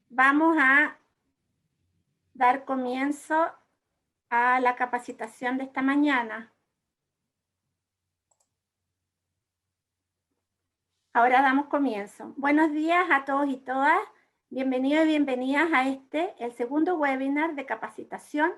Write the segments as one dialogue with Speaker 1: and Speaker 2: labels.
Speaker 1: Vamos a dar comienzo a la capacitación de esta mañana. Ahora damos comienzo. Buenos días a todos y todas. Bienvenidos y bienvenidas a el segundo webinar de capacitación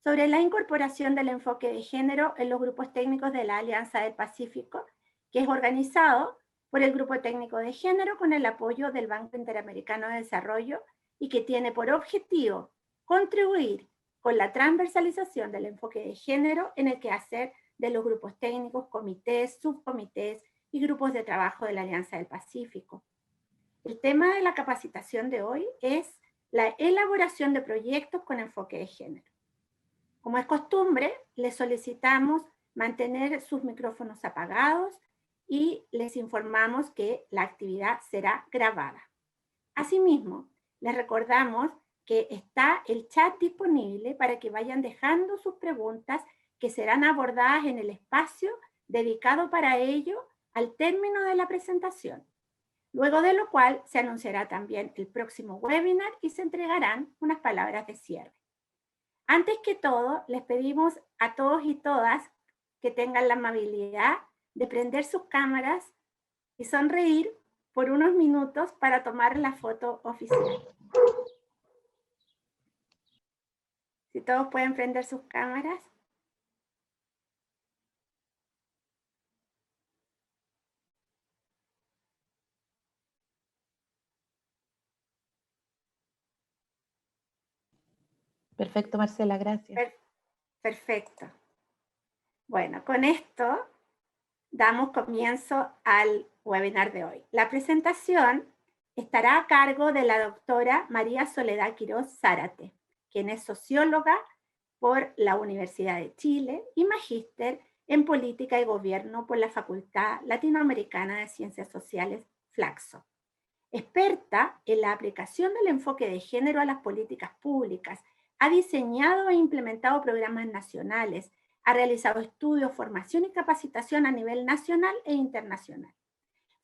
Speaker 1: sobre la incorporación del enfoque de género en los grupos técnicos de la Alianza del Pacífico, que es organizado por el Grupo Técnico de Género con el apoyo del Banco Interamericano de Desarrollo y que tiene por objetivo contribuir con la transversalización del enfoque de género en el quehacer de los grupos técnicos, comités, subcomités y grupos de trabajo de la Alianza del Pacífico. El tema de la capacitación de hoy es la elaboración de proyectos con enfoque de género. Como es costumbre, les solicitamos mantener sus micrófonos apagados y les informamos que la actividad será grabada. Asimismo, les recordamos que está el chat disponible para que vayan dejando sus preguntas que serán abordadas en el espacio dedicado para ello al término de la presentación, luego de lo cual se anunciará también el próximo webinar y se entregarán unas palabras de cierre. Antes que todo, les pedimos a todos y todas que tengan la amabilidad de prender sus cámaras y sonreír por unos minutos para tomar la foto oficial. Si todos pueden prender sus cámaras.
Speaker 2: Perfecto, Marcela, gracias.
Speaker 1: Perfecto. Bueno, con esto damos comienzo al webinar de hoy. La presentación estará a cargo de la doctora María Soledad Quirós Zárate, quien es socióloga por la Universidad de Chile y magíster en Política y Gobierno por la Facultad Latinoamericana de Ciencias Sociales, Flaxo. Experta en la aplicación del enfoque de género a las políticas públicas, ha diseñado e implementado programas nacionales, ha realizado estudios, formación y capacitación a nivel nacional e internacional.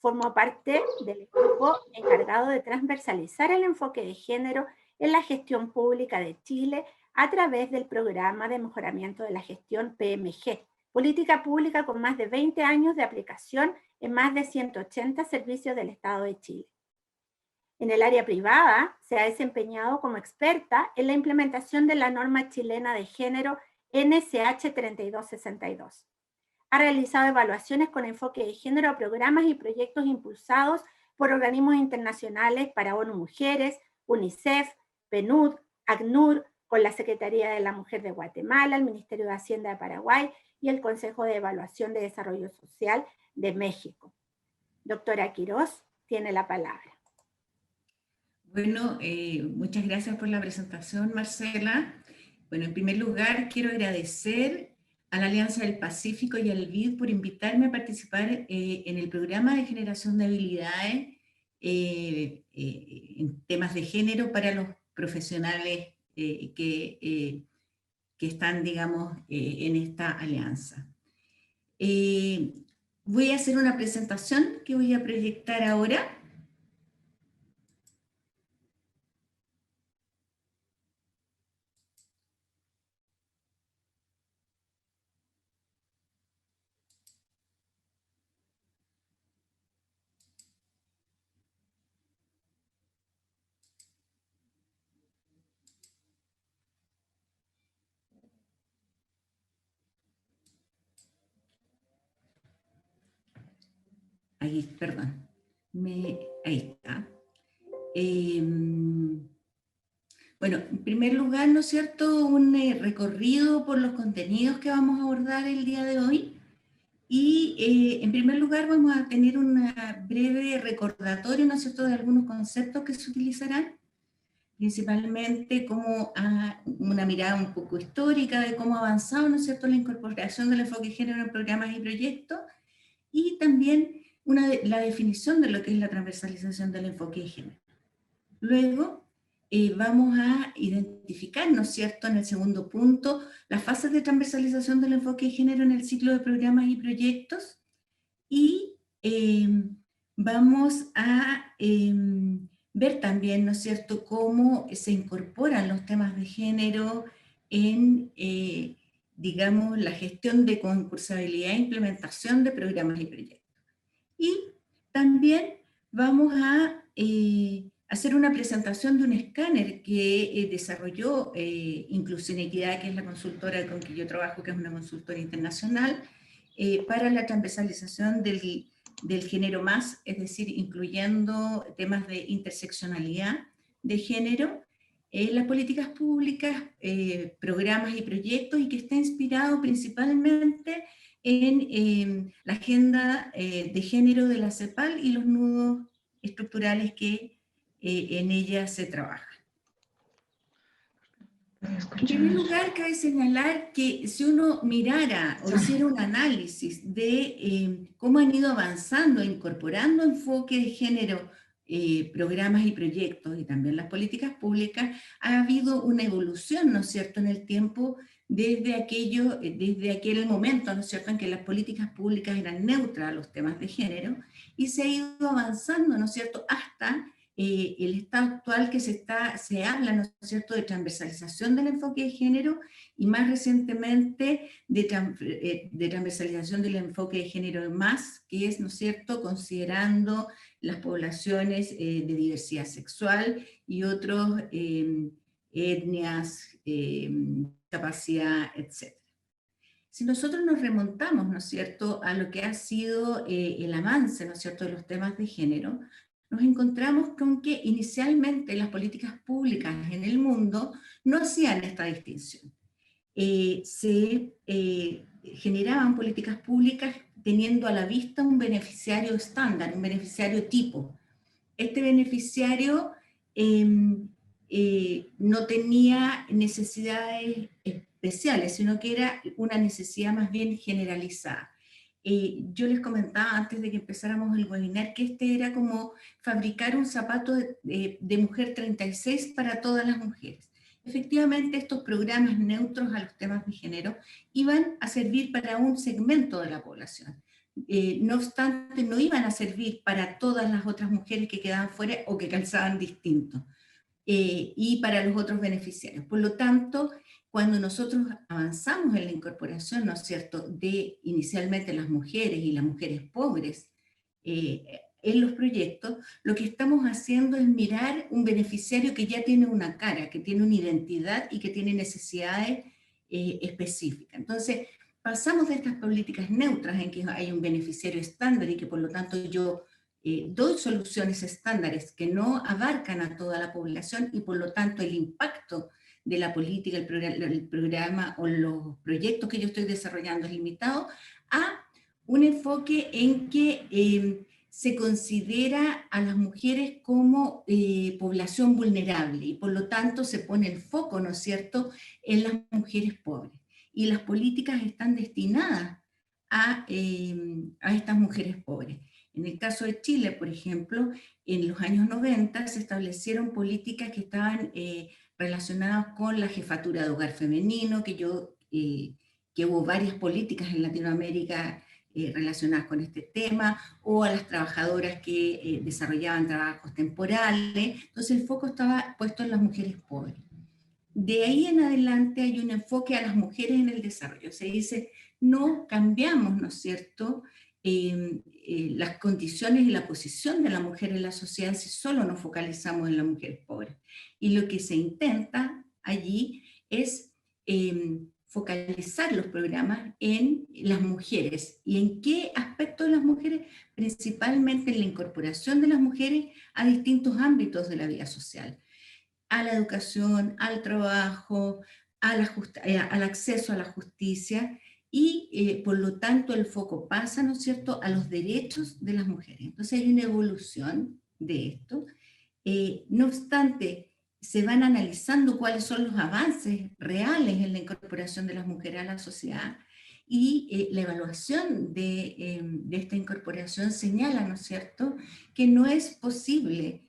Speaker 1: Formó parte del grupo encargado de transversalizar el enfoque de género en la gestión pública de Chile a través del Programa de Mejoramiento de la Gestión PMG, política pública con más de 20 años de aplicación en más de 180 servicios del Estado de Chile. En el área privada, se ha desempeñado como experta en la implementación de la norma chilena de género NSH 3262. Ha realizado evaluaciones con enfoque de género a programas y proyectos impulsados por organismos internacionales para ONU Mujeres, UNICEF, PNUD, ACNUR, con la Secretaría de la Mujer de Guatemala, el Ministerio de Hacienda de Paraguay y el Consejo de Evaluación de Desarrollo Social de México. Doctora Quirós, tiene la palabra.
Speaker 3: Bueno, muchas gracias por la presentación, Marcela. Bueno, en primer lugar, quiero agradecer a la Alianza del Pacífico y al BID por invitarme a participar en el programa de generación de habilidades en temas de género para los profesionales que están, digamos, en esta alianza. Voy a hacer una presentación que voy a proyectar ahora. Ahí, perdón. Ahí está. Bueno, en primer lugar, ¿no es cierto?, un recorrido por los contenidos que vamos a abordar el día de hoy. Y en primer lugar vamos a tener un breve recordatorio, ¿no es cierto?, de algunos conceptos que se utilizarán, principalmente como una mirada un poco histórica de cómo ha avanzado, ¿no es cierto?, la incorporación del enfoque de género en programas y proyectos, y también la definición de lo que es la transversalización del enfoque de género. Luego vamos a identificar, ¿no es cierto?, en el segundo punto, las fases de transversalización del enfoque de género en el ciclo de programas y proyectos, y vamos a ver también, ¿no es cierto?, cómo se incorporan los temas de género en, digamos, la gestión de concursabilidad e implementación de programas y proyectos. Y también vamos a hacer una presentación de un escáner que desarrolló Inclusión y Equidad, que es la consultora con que yo trabajo, que es una consultora internacional, para la transversalización del género más, es decir, incluyendo temas de interseccionalidad de género, las políticas públicas, programas y proyectos, y que está inspirado principalmente en la agenda de género de la CEPAL y los nudos estructurales que en ella se trabajan. En primer lugar, cabe señalar que si uno mirara o hiciera un análisis de cómo han ido avanzando, incorporando enfoque de género, programas y proyectos, y también las políticas públicas, ha habido una evolución, ¿no es cierto?, en el tiempo, desde aquel momento, ¿no es cierto?, en que las políticas públicas eran neutras a los temas de género, y se ha ido avanzando, ¿no es cierto?, hasta el estado actual, que se habla, ¿no es cierto?, de transversalización del enfoque de género, y más recientemente de transversalización del enfoque de género más, que es, ¿no es cierto?, considerando las poblaciones de diversidad sexual y otros etnias, capacidad, etc. Si nosotros nos remontamos, ¿no es cierto?, a lo que ha sido el avance, ¿no es cierto?, de los temas de género, nos encontramos con que inicialmente las políticas públicas en el mundo no hacían esta distinción. Se generaban políticas públicas teniendo a la vista un beneficiario estándar, un beneficiario tipo. Este beneficiario no tenía necesidades especiales, sino que era una necesidad más bien generalizada. Yo les comentaba antes de que empezáramos el webinar que este era como fabricar un zapato de mujer 36 para todas las mujeres. Efectivamente, estos programas neutros a los temas de género iban a servir para un segmento de la población. No obstante, no iban a servir para todas las otras mujeres que quedaban fuera o que calzaban distinto, y para los otros beneficiarios. Por lo tanto, cuando nosotros avanzamos en la incorporación, ¿no es cierto?, de inicialmente las mujeres y las mujeres pobres en los proyectos, lo que estamos haciendo es mirar un beneficiario que ya tiene una cara, que tiene una identidad y que tiene necesidades específicas. Entonces, pasamos de estas políticas neutras en que hay un beneficiario estándar y que por lo tanto yo doy soluciones estándares que no abarcan a toda la población, y por lo tanto el impacto de la política, el programa o los proyectos que yo estoy desarrollando es limitado, a un enfoque en que se considera a las mujeres como población vulnerable, y por lo tanto se pone el foco, ¿no es cierto?, en las mujeres pobres. Y las políticas están destinadas a estas mujeres pobres. En el caso de Chile, por ejemplo, en los años 90 se establecieron políticas que estaban relacionadas con la jefatura de hogar femenino, que hubo varias políticas en Latinoamérica relacionadas con este tema, o a las trabajadoras que desarrollaban trabajos temporales. Entonces el foco estaba puesto en las mujeres pobres. De ahí en adelante hay un enfoque a las mujeres en el desarrollo. Se dice, no cambiamos, ¿no es cierto?, las condiciones y la posición de la mujer en la sociedad si solo nos focalizamos en las mujeres pobres. Y lo que se intenta allí es focalizar los programas en las mujeres. ¿Y en qué aspecto de las mujeres? Principalmente en la incorporación de las mujeres a distintos ámbitos de la vida social, a la educación, al trabajo, al acceso a la justicia, y por lo tanto el foco pasa, ¿no es cierto?, a los derechos de las mujeres. Entonces hay una evolución de esto. No obstante, se van analizando cuáles son los avances reales en la incorporación de las mujeres a la sociedad, y la evaluación de esta incorporación señala, ¿no es cierto?, que no es posible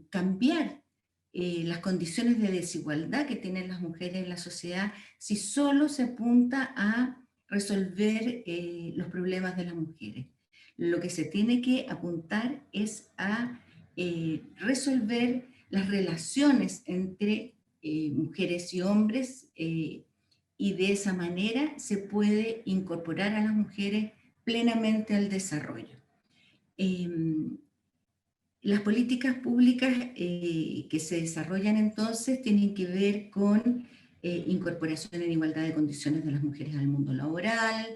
Speaker 3: cambiar las condiciones de desigualdad que tienen las mujeres en la sociedad si solo se apunta a resolver los problemas de las mujeres. Lo que se tiene que apuntar es a resolver las relaciones entre mujeres y hombres, y de esa manera se puede incorporar a las mujeres plenamente al desarrollo. Las políticas públicas que se desarrollan entonces tienen que ver con incorporación en igualdad de condiciones de las mujeres al mundo laboral,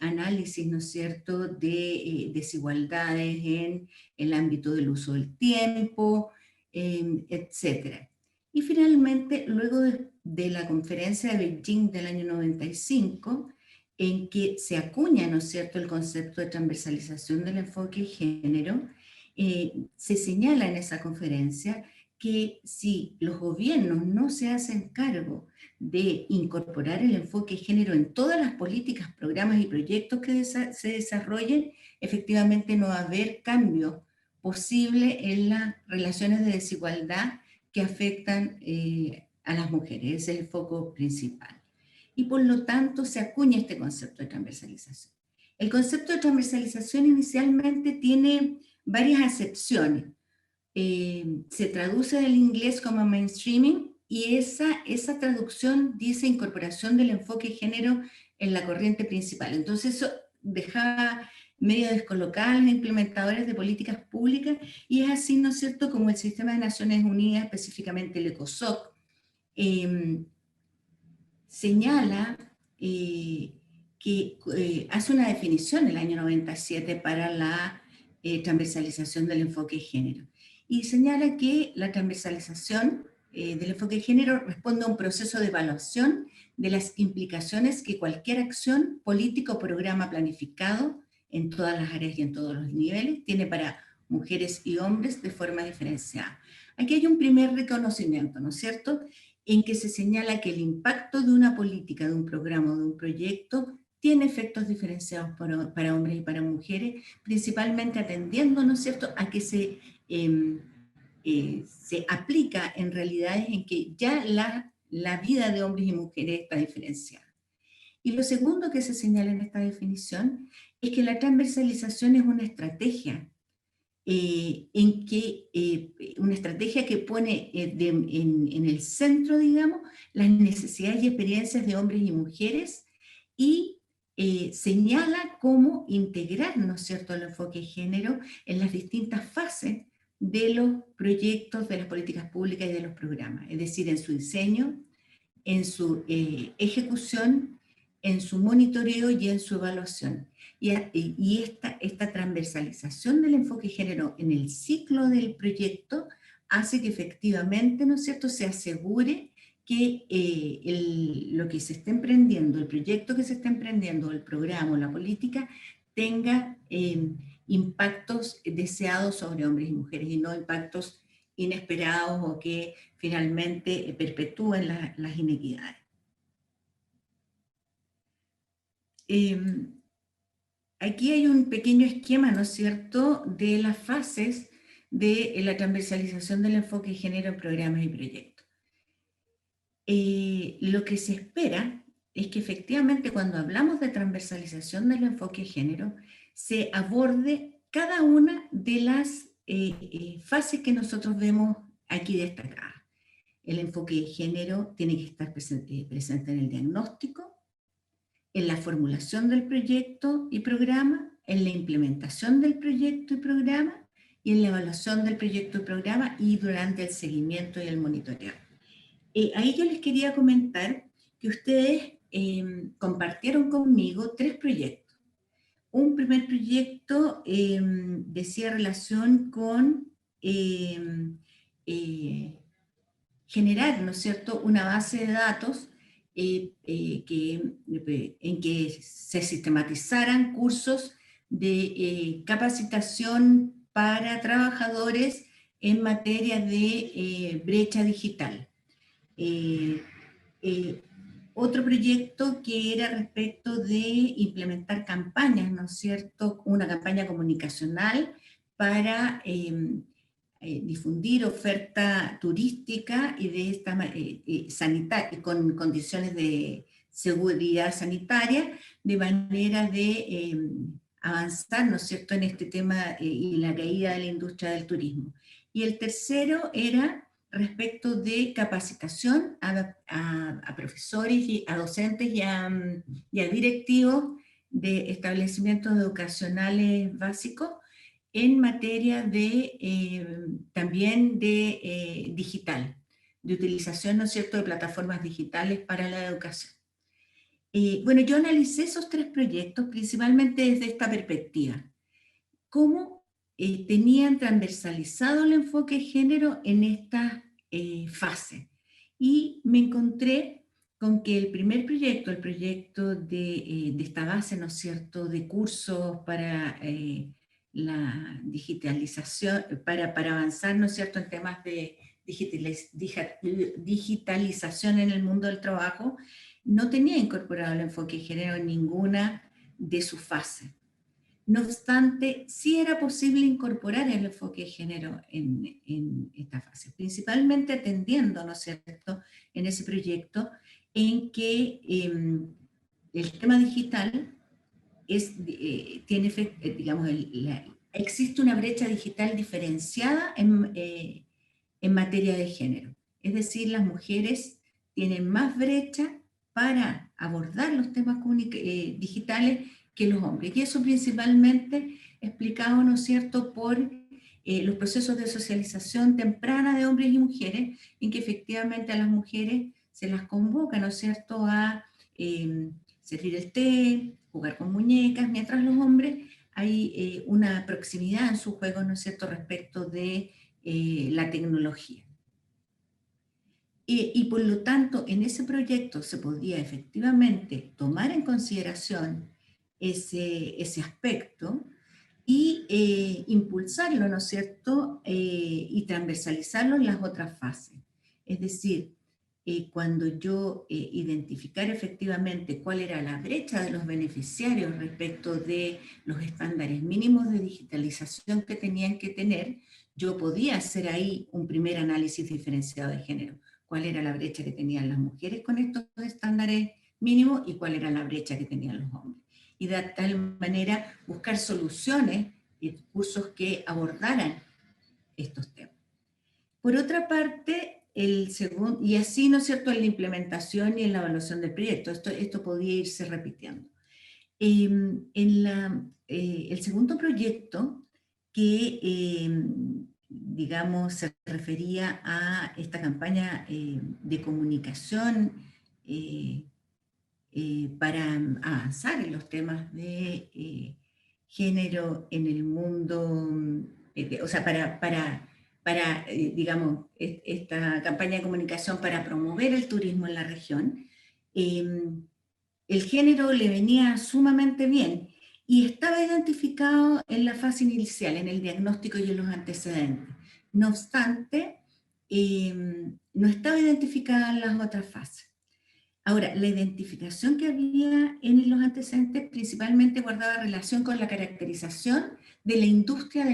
Speaker 3: análisis, ¿no es cierto?, de desigualdades en el ámbito del uso del tiempo, etc. Y finalmente, luego de la conferencia de Beijing del año 95, en que se acuña, ¿no es cierto?, el concepto de transversalización del enfoque de género, se señala en esa conferencia que si los gobiernos no se hacen cargo de incorporar el enfoque de género en todas las políticas, programas y proyectos que se desarrollen, efectivamente no va a haber cambio posible en las relaciones de desigualdad que afectan a las mujeres. Ese es el foco principal. Y por lo tanto se acuña este concepto de transversalización. El concepto de transversalización inicialmente tiene varias acepciones. Se traduce del inglés como mainstreaming, y esa traducción dice incorporación del enfoque de género en la corriente principal. Entonces eso dejaba medio descolocadas a los implementadores de políticas públicas, y es así, ¿no es cierto?, como el Sistema de Naciones Unidas, específicamente el ECOSOC, señala que hace una definición en el año 97 para la transversalización del enfoque de género, y señala que la transversalización del enfoque de género responde a un proceso de evaluación de las implicaciones que cualquier acción, política o programa planificado en todas las áreas y en todos los niveles tiene para mujeres y hombres de forma diferenciada. Aquí hay un primer reconocimiento, ¿no es cierto?, en que se señala que el impacto de una política, de un programa o de un proyecto tiene efectos diferenciados para hombres y para mujeres, principalmente atendiendo, ¿no es cierto?, a que se aplica en realidades en que ya la vida de hombres y mujeres está diferenciada. Y lo segundo que se señala en esta definición es que la transversalización es una estrategia una estrategia que pone en el centro, digamos, las necesidades y experiencias de hombres y mujeres, y señala cómo integrar, ¿no es cierto?, el enfoque de género en las distintas fases de los proyectos, de las políticas públicas y de los programas, es decir, en su diseño, en su ejecución, en su monitoreo y en su evaluación. Y esta transversalización del enfoque de género en el ciclo del proyecto hace que efectivamente, ¿no es cierto?, se asegure que lo que se está emprendiendo, el proyecto que se está emprendiendo, el programa o la política, tenga impactos deseados sobre hombres y mujeres, y no impactos inesperados o que finalmente perpetúen las inequidades. Aquí hay un pequeño esquema, ¿no es cierto?, de las fases de la transversalización del enfoque de género en programas y proyectos. Lo que se espera es que efectivamente cuando hablamos de transversalización del enfoque de género, se aborde cada una de las fases que nosotros vemos aquí destacadas. El enfoque de género tiene que estar presente en el diagnóstico, en la formulación del proyecto y programa, en la implementación del proyecto y programa, y en la evaluación del proyecto y programa, y durante el seguimiento y el monitoreo. Ahí yo les quería comentar que ustedes compartieron conmigo 3 proyectos. Un primer proyecto decía relación con generar, ¿no es cierto?, una base de datos en que se sistematizaran cursos de capacitación para trabajadores en materia de brecha digital. Otro proyecto que era respecto de implementar campañas, ¿no es cierto?, una campaña comunicacional para difundir oferta turística y de esta sanitaria, con condiciones de seguridad sanitaria, de manera de avanzar, ¿no es cierto?, en este tema y la caída de la industria del turismo. Y el tercero era respecto de capacitación a profesores, y a docentes y a directivos de establecimientos educacionales básicos en materia de también de digital, de utilización, ¿no es cierto?, de plataformas digitales para la educación. Bueno, yo analicé esos tres proyectos principalmente desde esta perspectiva. Cómo tenían transversalizado el enfoque de género en esta fase. Y me encontré con que el primer proyecto, el proyecto de esta base, ¿no es cierto?, de cursos para la digitalización, para avanzar, ¿no es cierto?, en temas de digitalización en el mundo del trabajo, no tenía incorporado el enfoque de género en ninguna de sus fases. No obstante, sí era posible incorporar el enfoque de género en esta fase, principalmente atendiendo, ¿no es cierto?, en ese proyecto, en que el tema digital tiene, digamos, existe una brecha digital diferenciada en materia de género. Es decir, las mujeres tienen más brecha para abordar los temas digitales que los hombres. Y eso principalmente explicado, ¿no es cierto?, por los procesos de socialización temprana de hombres y mujeres, en que efectivamente a las mujeres se las convoca, ¿no es cierto?, a servir el té, jugar con muñecas, mientras los hombres hay una proximidad en sus juegos, ¿no es cierto?, respecto de la tecnología. Y por lo tanto, en ese proyecto se podía efectivamente tomar en consideración ese aspecto y impulsarlo, ¿no es cierto?, y transversalizarlo en las otras fases. Es decir, cuando yo identificara efectivamente cuál era la brecha de los beneficiarios respecto de los estándares mínimos de digitalización que tenían que tener, yo podía hacer ahí un primer análisis diferenciado de género. Cuál era la brecha que tenían las mujeres con estos estándares mínimos y cuál era la brecha que tenían los hombres. Y de tal manera buscar soluciones y cursos que abordaran estos temas. Por otra parte, y así, ¿no es cierto?, en la implementación y en la evaluación del proyecto, esto podía irse repitiendo. El segundo proyecto que, digamos, se refería a esta campaña de comunicación para avanzar en los temas de género en el mundo, o sea, digamos, esta campaña de comunicación para promover el turismo en la región, el género le venía sumamente bien y estaba identificado en la fase inicial, en el diagnóstico y en los antecedentes. No obstante, no estaba identificada en las otras fases. Ahora, la identificación que había en los antecedentes principalmente guardaba relación con la caracterización de la industria,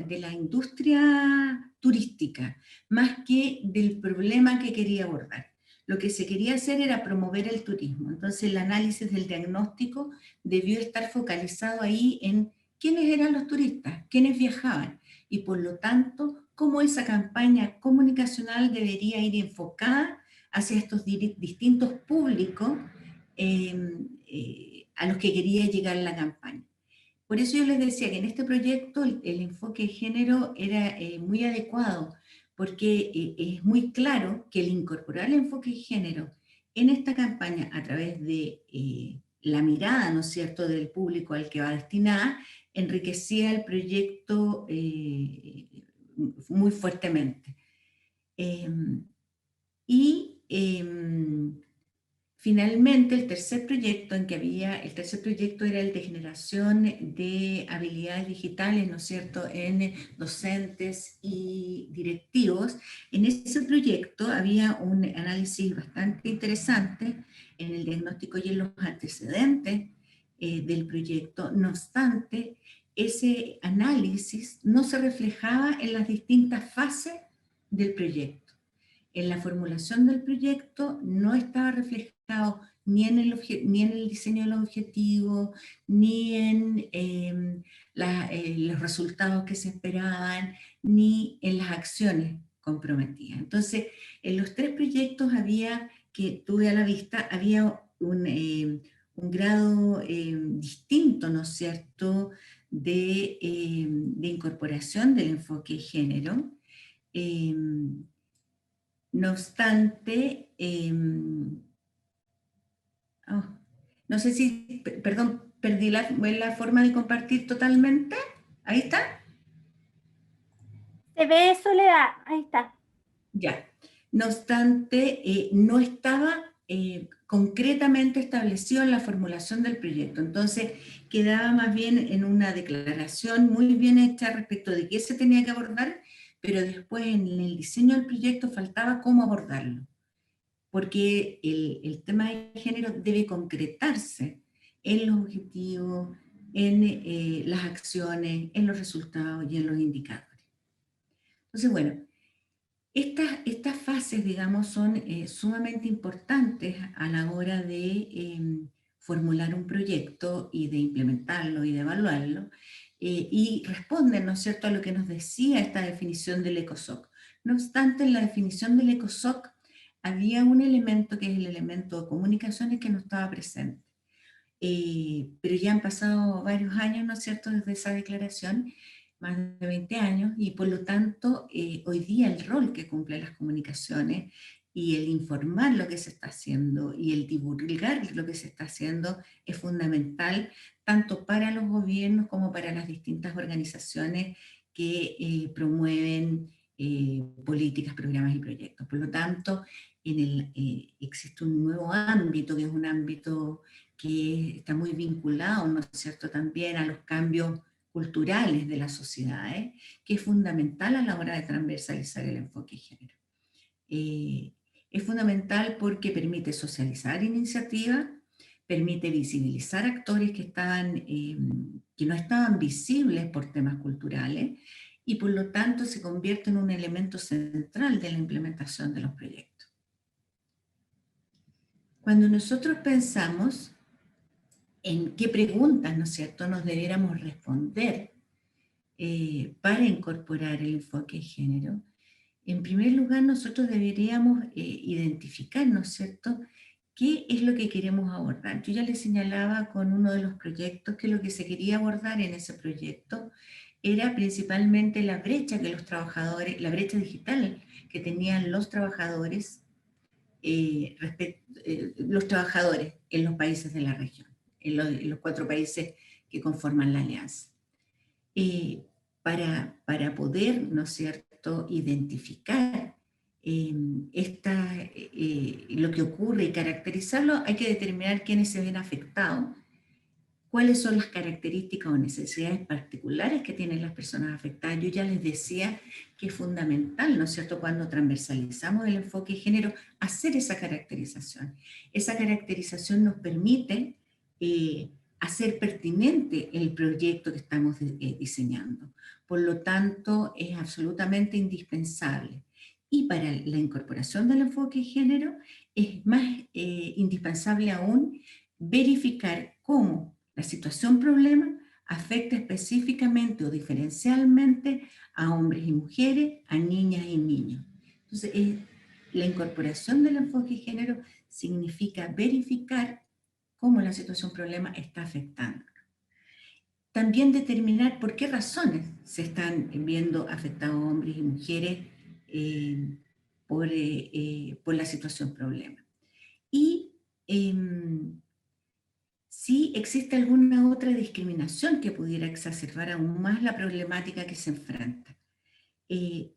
Speaker 3: de la industria turística, más que del problema que quería abordar. Lo que se quería hacer era promover el turismo. Entonces el análisis del diagnóstico debió estar focalizado ahí en quiénes eran los turistas, quiénes viajaban, y por lo tanto, cómo esa campaña comunicacional debería ir enfocada hacia estos distintos públicos a los que quería llegar la campaña. Por eso yo les decía que en este proyecto el enfoque de género era muy adecuado, porque es muy claro que el incorporar el enfoque de género en esta campaña a través de la mirada, ¿no es cierto?, del público al que va destinada, enriquecía el proyecto muy fuertemente. Finalmente, el tercer proyecto era el de generación de habilidades digitales, ¿no es cierto?, en docentes y directivos. En ese proyecto había un análisis bastante interesante en el diagnóstico y en los antecedentes del proyecto. No obstante, ese análisis no se reflejaba en las distintas fases del proyecto. En la formulación del proyecto no estaba reflejado ni en el diseño de los objetivos, ni en los resultados que se esperaban, ni en las acciones comprometidas. Entonces, en los 3 proyectos que tuve a la vista, había un grado distinto, ¿no es cierto?, de incorporación del enfoque de género. No obstante, no sé si, perdón, perdí la forma de compartir totalmente. Ahí está.
Speaker 1: Se ve Soledad, ahí está.
Speaker 3: Ya. No obstante, no estaba concretamente establecido en la formulación del proyecto. Entonces, quedaba más bien en una declaración muy bien hecha respecto de qué se tenía que abordar, pero después en el diseño del proyecto faltaba cómo abordarlo, porque el tema de género debe concretarse en los objetivos, en las acciones, en los resultados y en los indicadores. Entonces, bueno, estas fases, digamos, son sumamente importantes a la hora de formular un proyecto y de implementarlo y de evaluarlo, y responden, ¿no es cierto?, a lo que nos decía esta definición del ECOSOC. No obstante, en la definición del ECOSOC había un elemento que es el elemento de comunicaciones que no estaba presente. Pero ya han pasado varios años, ¿no es cierto?, desde esa declaración, más de 20 años, y por lo tanto, hoy día el rol que cumplen las comunicaciones y el informar lo que se está haciendo y el divulgar lo que se está haciendo es fundamental, tanto para los gobiernos como para las distintas organizaciones que promueven políticas, programas y proyectos. Por lo tanto, existe un nuevo ámbito, que es un ámbito que está muy vinculado, ¿no es cierto?, también a los cambios culturales de las sociedades, que es fundamental a la hora de transversalizar el enfoque de género. Es fundamental porque permite socializar iniciativas, permite visibilizar actores que no estaban visibles por temas culturales, y por lo tanto se convierte en un elemento central de la implementación de los proyectos. Cuando nosotros pensamos en qué preguntas, ¿no es cierto?, nos debiéramos responder para incorporar el enfoque de género, en primer lugar nosotros deberíamos identificar, ¿no es cierto?, qué es lo que queremos abordar. Yo ya les señalaba con uno de los proyectos que lo que se quería abordar en ese proyecto era principalmente la brecha que los trabajadores, la brecha digital que tenían los trabajadores, los trabajadores en los países de la región, en los 4 países que conforman la alianza. Para poder, ¿no es cierto?, identificar lo que ocurre y caracterizarlo, hay que determinar quiénes se ven afectados, cuáles son las características o necesidades particulares que tienen las personas afectadas. Yo ya les decía que es fundamental, ¿no es cierto?, cuando transversalizamos el enfoque de género, hacer esa caracterización. Esa caracterización nos permite hacer pertinente el proyecto que estamos diseñando. Por lo tanto, es absolutamente indispensable. Y para la incorporación del enfoque de género, es más indispensable aún verificar cómo la situación problema afecta específicamente o diferencialmente a hombres y mujeres, a niñas y niños. Entonces, la incorporación del enfoque de género significa verificar cómo la situación problema está afectando. También determinar por qué razones se están viendo afectados hombres y mujeres por la situación problema. Y si existe alguna otra discriminación que pudiera exacerbar aún más la problemática que se enfrenta.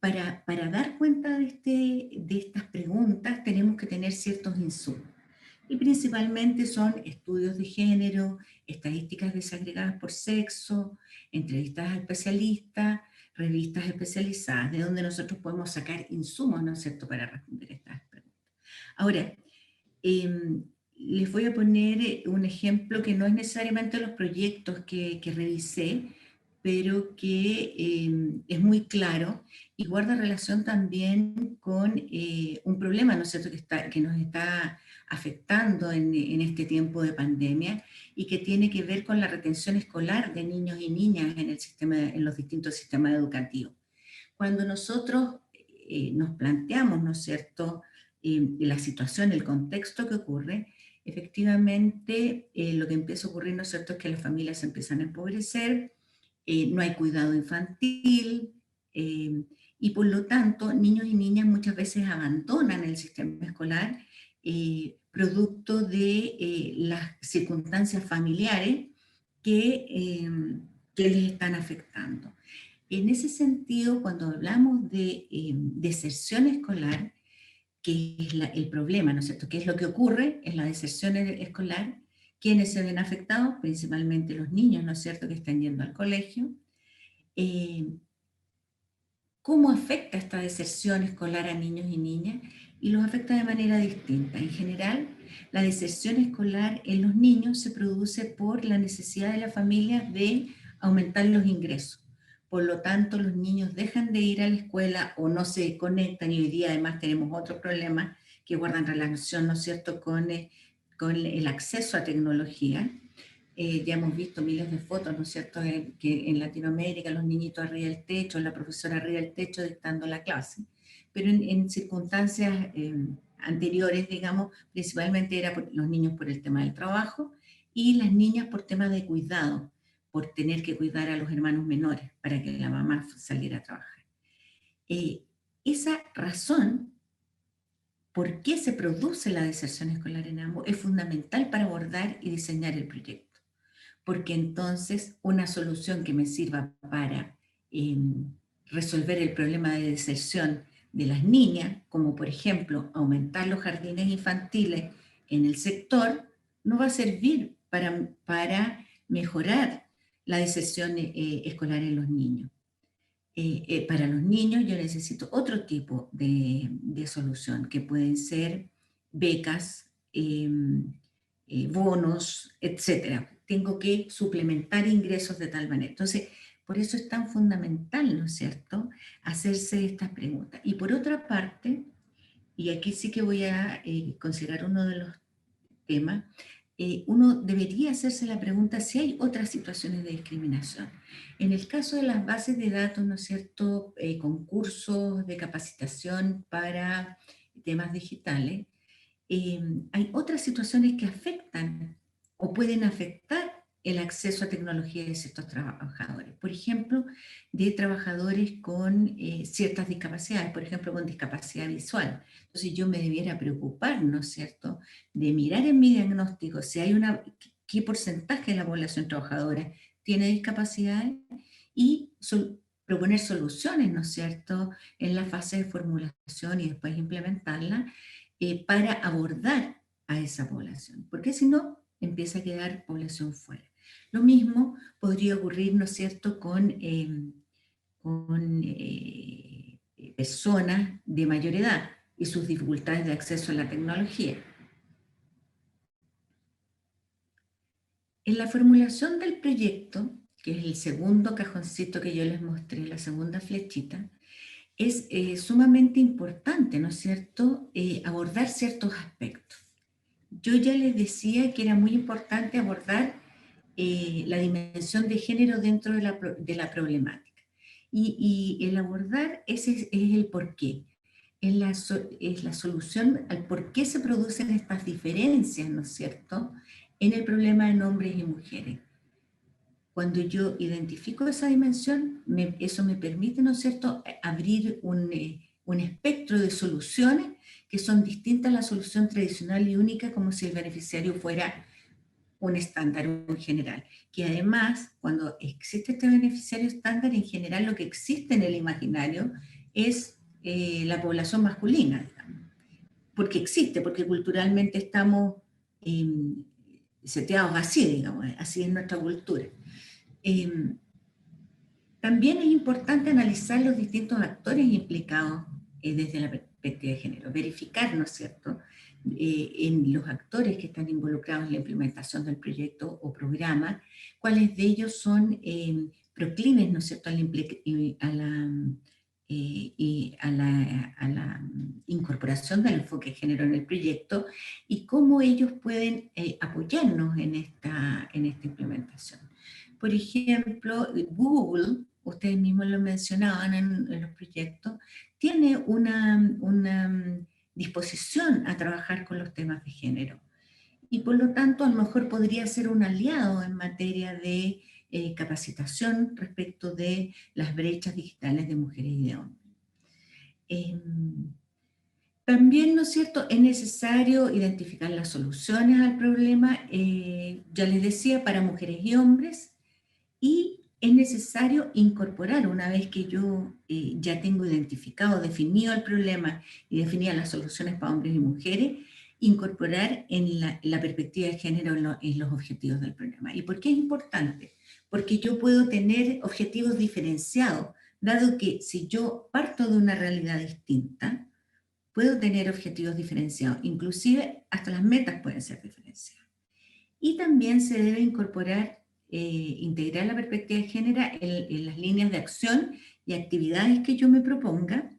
Speaker 3: Para dar cuenta de estas preguntas tenemos que tener ciertos insumos. Y principalmente son estudios de género, estadísticas desagregadas por sexo, entrevistas a especialistas, revistas especializadas, de donde nosotros podemos sacar insumos, ¿no es cierto?, para responder estas preguntas. Ahora, les voy a poner un ejemplo que no es necesariamente los proyectos que revisé, pero que es muy claro y guarda relación también con un problema, ¿no es cierto?, que nos está afectando en este tiempo de pandemia y que tiene que ver con la retención escolar de niños y niñas en los distintos sistemas educativos. Cuando nosotros nos planteamos, ¿no es cierto?, la situación, el contexto que ocurre, efectivamente lo que empieza a ocurrir, ¿no es cierto?, es que las familias se empiezan a empobrecer, no hay cuidado infantil, y por lo tanto niños y niñas muchas veces abandonan el sistema escolar producto de las circunstancias familiares que les están afectando. En ese sentido, cuando hablamos de deserción escolar, que es el problema, ¿no es cierto?, ¿qué es lo que ocurre en la deserción escolar? ¿Quiénes se ven afectados? Principalmente los niños, ¿no es cierto?, que están yendo al colegio. ¿Cómo afecta esta deserción escolar a niños y niñas? Y los afecta de manera distinta. En general, la deserción escolar en los niños se produce por la necesidad de la familia de aumentar los ingresos. Por lo tanto, los niños dejan de ir a la escuela o no se conectan, y hoy día además tenemos otros problemas que guardan relación, ¿no es cierto?, con el acceso a tecnología. Ya hemos visto miles de fotos, ¿no es cierto?, que en Latinoamérica los niñitos arriba del techo, la profesora arriba del techo dictando la clase. Pero en circunstancias anteriores, digamos, principalmente era los niños por el tema del trabajo y las niñas por temas de cuidado, por tener que cuidar a los hermanos menores para que la mamá saliera a trabajar. Esa razón por qué se produce la deserción escolar en ambos es fundamental para abordar y diseñar el proyecto. Porque entonces una solución que me sirva para resolver el problema de deserción de las niñas, como por ejemplo aumentar los jardines infantiles en el sector, no va a servir para mejorar la deserción escolar en los niños. Para los niños yo necesito otro tipo de solución, que pueden ser becas, bonos, etcétera. Tengo que suplementar ingresos de tal manera. Entonces, por eso es tan fundamental, ¿no es cierto?, hacerse estas preguntas. Y por otra parte, y aquí sí que voy a considerar uno de los temas, uno debería hacerse la pregunta si hay otras situaciones de discriminación. En el caso de las bases de datos, ¿no es cierto?, concursos de capacitación para temas digitales, hay otras situaciones que afectan o pueden afectar el acceso a tecnología de ciertos trabajadores. Por ejemplo, de trabajadores con ciertas discapacidades, por ejemplo, con discapacidad visual. Entonces yo me debiera preocupar, ¿no es cierto?, de mirar en mi diagnóstico si hay qué porcentaje de la población trabajadora tiene discapacidades y proponer soluciones, ¿no es cierto?, en la fase de formulación y después implementarla para abordar a esa población, porque si no, empieza a quedar población fuera. Lo mismo podría ocurrir, ¿no es cierto?, con personas de mayor edad y sus dificultades de acceso a la tecnología. En la formulación del proyecto, que es el segundo cajoncito que yo les mostré, la segunda flechita, es sumamente importante, ¿no es cierto?, abordar ciertos aspectos. Yo ya les decía que era muy importante abordar la dimensión de género dentro de la problemática. Y el abordar ese es el porqué. Es la solución al por qué se producen estas diferencias, ¿no es cierto?, en el problema de hombres y mujeres. Cuando yo identifico esa dimensión, eso me permite, ¿no es cierto?, abrir un espectro de soluciones que son distintas a la solución tradicional y única, como si el beneficiario fuera un estándar en general. Que además, cuando existe este beneficiario estándar, en general lo que existe en el imaginario es la población masculina, digamos. Porque existe, porque culturalmente estamos seteados así, digamos, así es nuestra cultura. También es importante analizar los distintos actores implicados desde la perspectiva de género, verificar, ¿no es cierto?, en los actores que están involucrados en la implementación del proyecto o programa, cuáles de ellos son proclives, ¿no es cierto?, a la incorporación del enfoque de género en el proyecto y cómo ellos pueden apoyarnos en esta implementación. Por ejemplo, Google, ustedes mismos lo mencionaban en los proyectos, tiene una disposición a trabajar con los temas de género. Y por lo tanto, a lo mejor podría ser un aliado en materia de capacitación respecto de las brechas digitales de mujeres y de hombres. También, ¿no es cierto?, es necesario identificar las soluciones al problema, ya les decía, para mujeres y hombres, y es necesario incorporar, una vez que yo ya tengo identificado, definido el problema y definidas las soluciones para hombres y mujeres, incorporar en la perspectiva de género en los objetivos del programa. ¿Y por qué es importante? Porque yo puedo tener objetivos diferenciados, dado que si yo parto de una realidad distinta, puedo tener objetivos diferenciados, inclusive hasta las metas pueden ser diferenciadas. Y también se debe incorporar, integrar la perspectiva de género en las líneas de acción y actividades que yo me proponga,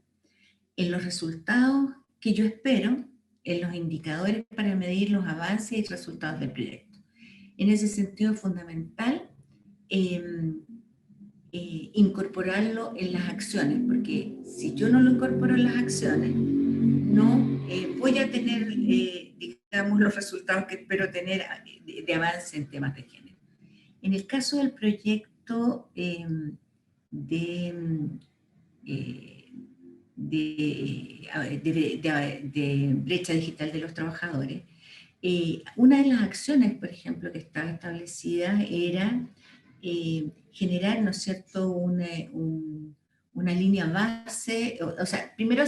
Speaker 3: en los resultados que yo espero, en los indicadores para medir los avances y resultados del proyecto. En ese sentido es fundamental incorporarlo en las acciones, porque si yo no lo incorporo en las acciones, no voy a tener, digamos, los resultados que espero tener de avance en temas de género. En el caso del proyecto de brecha digital de los trabajadores, una de las acciones, por ejemplo, que estaba establecida era generar, ¿no es cierto?, una línea base, o sea, primero,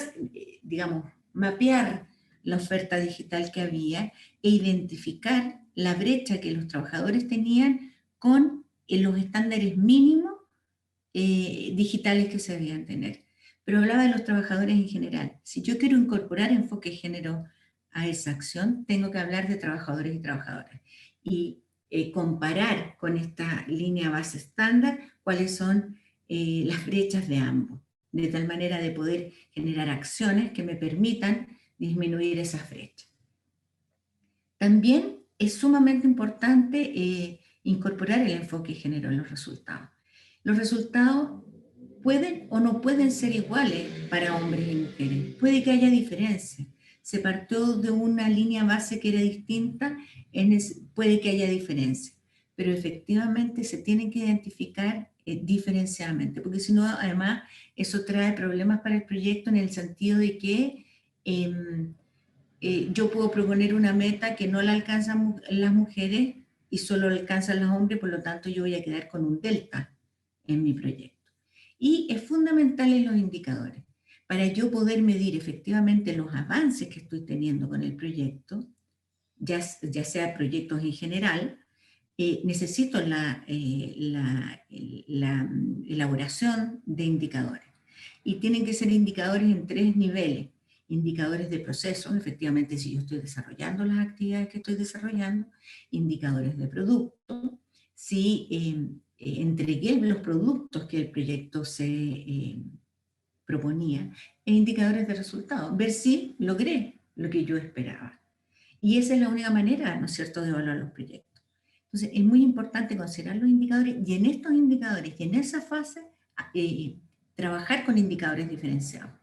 Speaker 3: digamos, mapear la oferta digital que había e identificar la brecha que los trabajadores tenían con los estándares mínimos digitales que se debían tener. Pero hablaba de los trabajadores en general. Si yo quiero incorporar enfoque de género a esa acción, tengo que hablar de trabajadores y trabajadoras. Y comparar con esta línea base estándar cuáles son las brechas de ambos, de tal manera de poder generar acciones que me permitan disminuir esas brechas. También es sumamente importante incorporar el enfoque de género en los resultados. Los resultados pueden o no pueden ser iguales para hombres y mujeres. Puede que haya diferencias. Se partió de una línea base que era distinta, puede que haya diferencias. Pero efectivamente se tienen que identificar diferenciadamente, porque si no, además, eso trae problemas para el proyecto en el sentido de que yo puedo proponer una meta que no la alcanzan las mujeres y solo la alcanzan los hombres, por lo tanto yo voy a quedar con un delta en mi proyecto. Y es fundamental en los indicadores. Para yo poder medir efectivamente los avances que estoy teniendo con el proyecto, ya sea proyectos en general, necesito la elaboración de indicadores. Y tienen que ser indicadores en 3 niveles. Indicadores de proceso, efectivamente si yo estoy desarrollando las actividades que estoy desarrollando, indicadores de producto, si entregué los productos que el proyecto se proponía, e indicadores de resultados, ver si logré lo que yo esperaba. Y esa es la única manera, ¿no es cierto?, de evaluar los proyectos. Entonces es muy importante considerar los indicadores y en estos indicadores y en esa fase trabajar con indicadores diferenciados,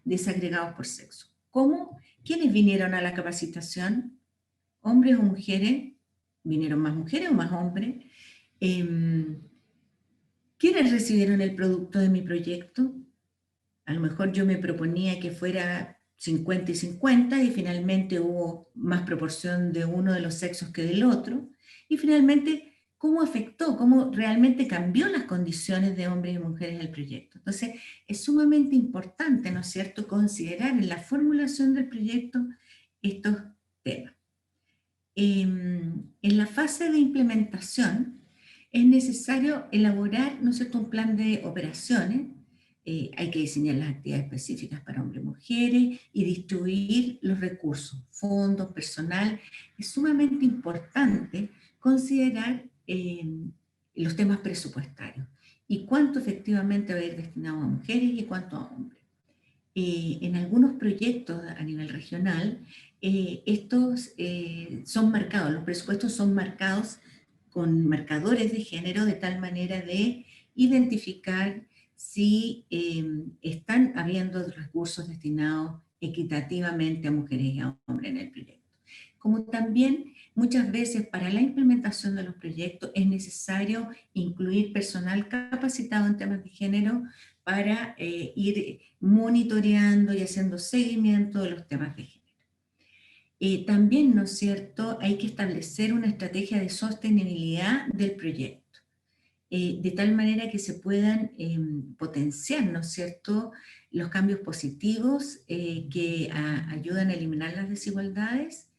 Speaker 3: desagregados por sexo. ¿Cómo? ¿Quiénes vinieron a la capacitación? ¿Hombres o mujeres? ¿Vinieron más mujeres o más hombres? ¿Quiénes recibieron el producto de mi proyecto? A lo mejor yo me proponía que fuera 50 y 50 y finalmente hubo más proporción de uno de los sexos que del otro. Y finalmente, ¿cómo afectó? ¿Cómo realmente cambió las condiciones de hombres y mujeres del proyecto? Entonces, es sumamente importante, ¿no es cierto?, considerar en la formulación del proyecto estos temas. En la fase de implementación es necesario elaborar, ¿no es cierto?, un plan de operaciones. Hay que diseñar las actividades específicas para hombres y mujeres y distribuir los recursos, fondos, personal. Es sumamente importante considerar los temas presupuestarios y cuánto efectivamente va a ir destinado a mujeres y cuánto a hombres. En algunos proyectos a nivel regional, estos son marcados, los presupuestos son marcados con marcadores de género de tal manera de identificar si están habiendo recursos destinados equitativamente a mujeres y a hombres en el proyecto. Como también muchas veces para la implementación de los proyectos es necesario incluir personal capacitado en temas de género para ir monitoreando y haciendo seguimiento de los temas de género. También, ¿no es cierto?, hay que establecer una estrategia de sostenibilidad del proyecto, de tal manera que se puedan potenciar, ¿no es cierto?, los cambios positivos que ayudan a eliminar las desigualdades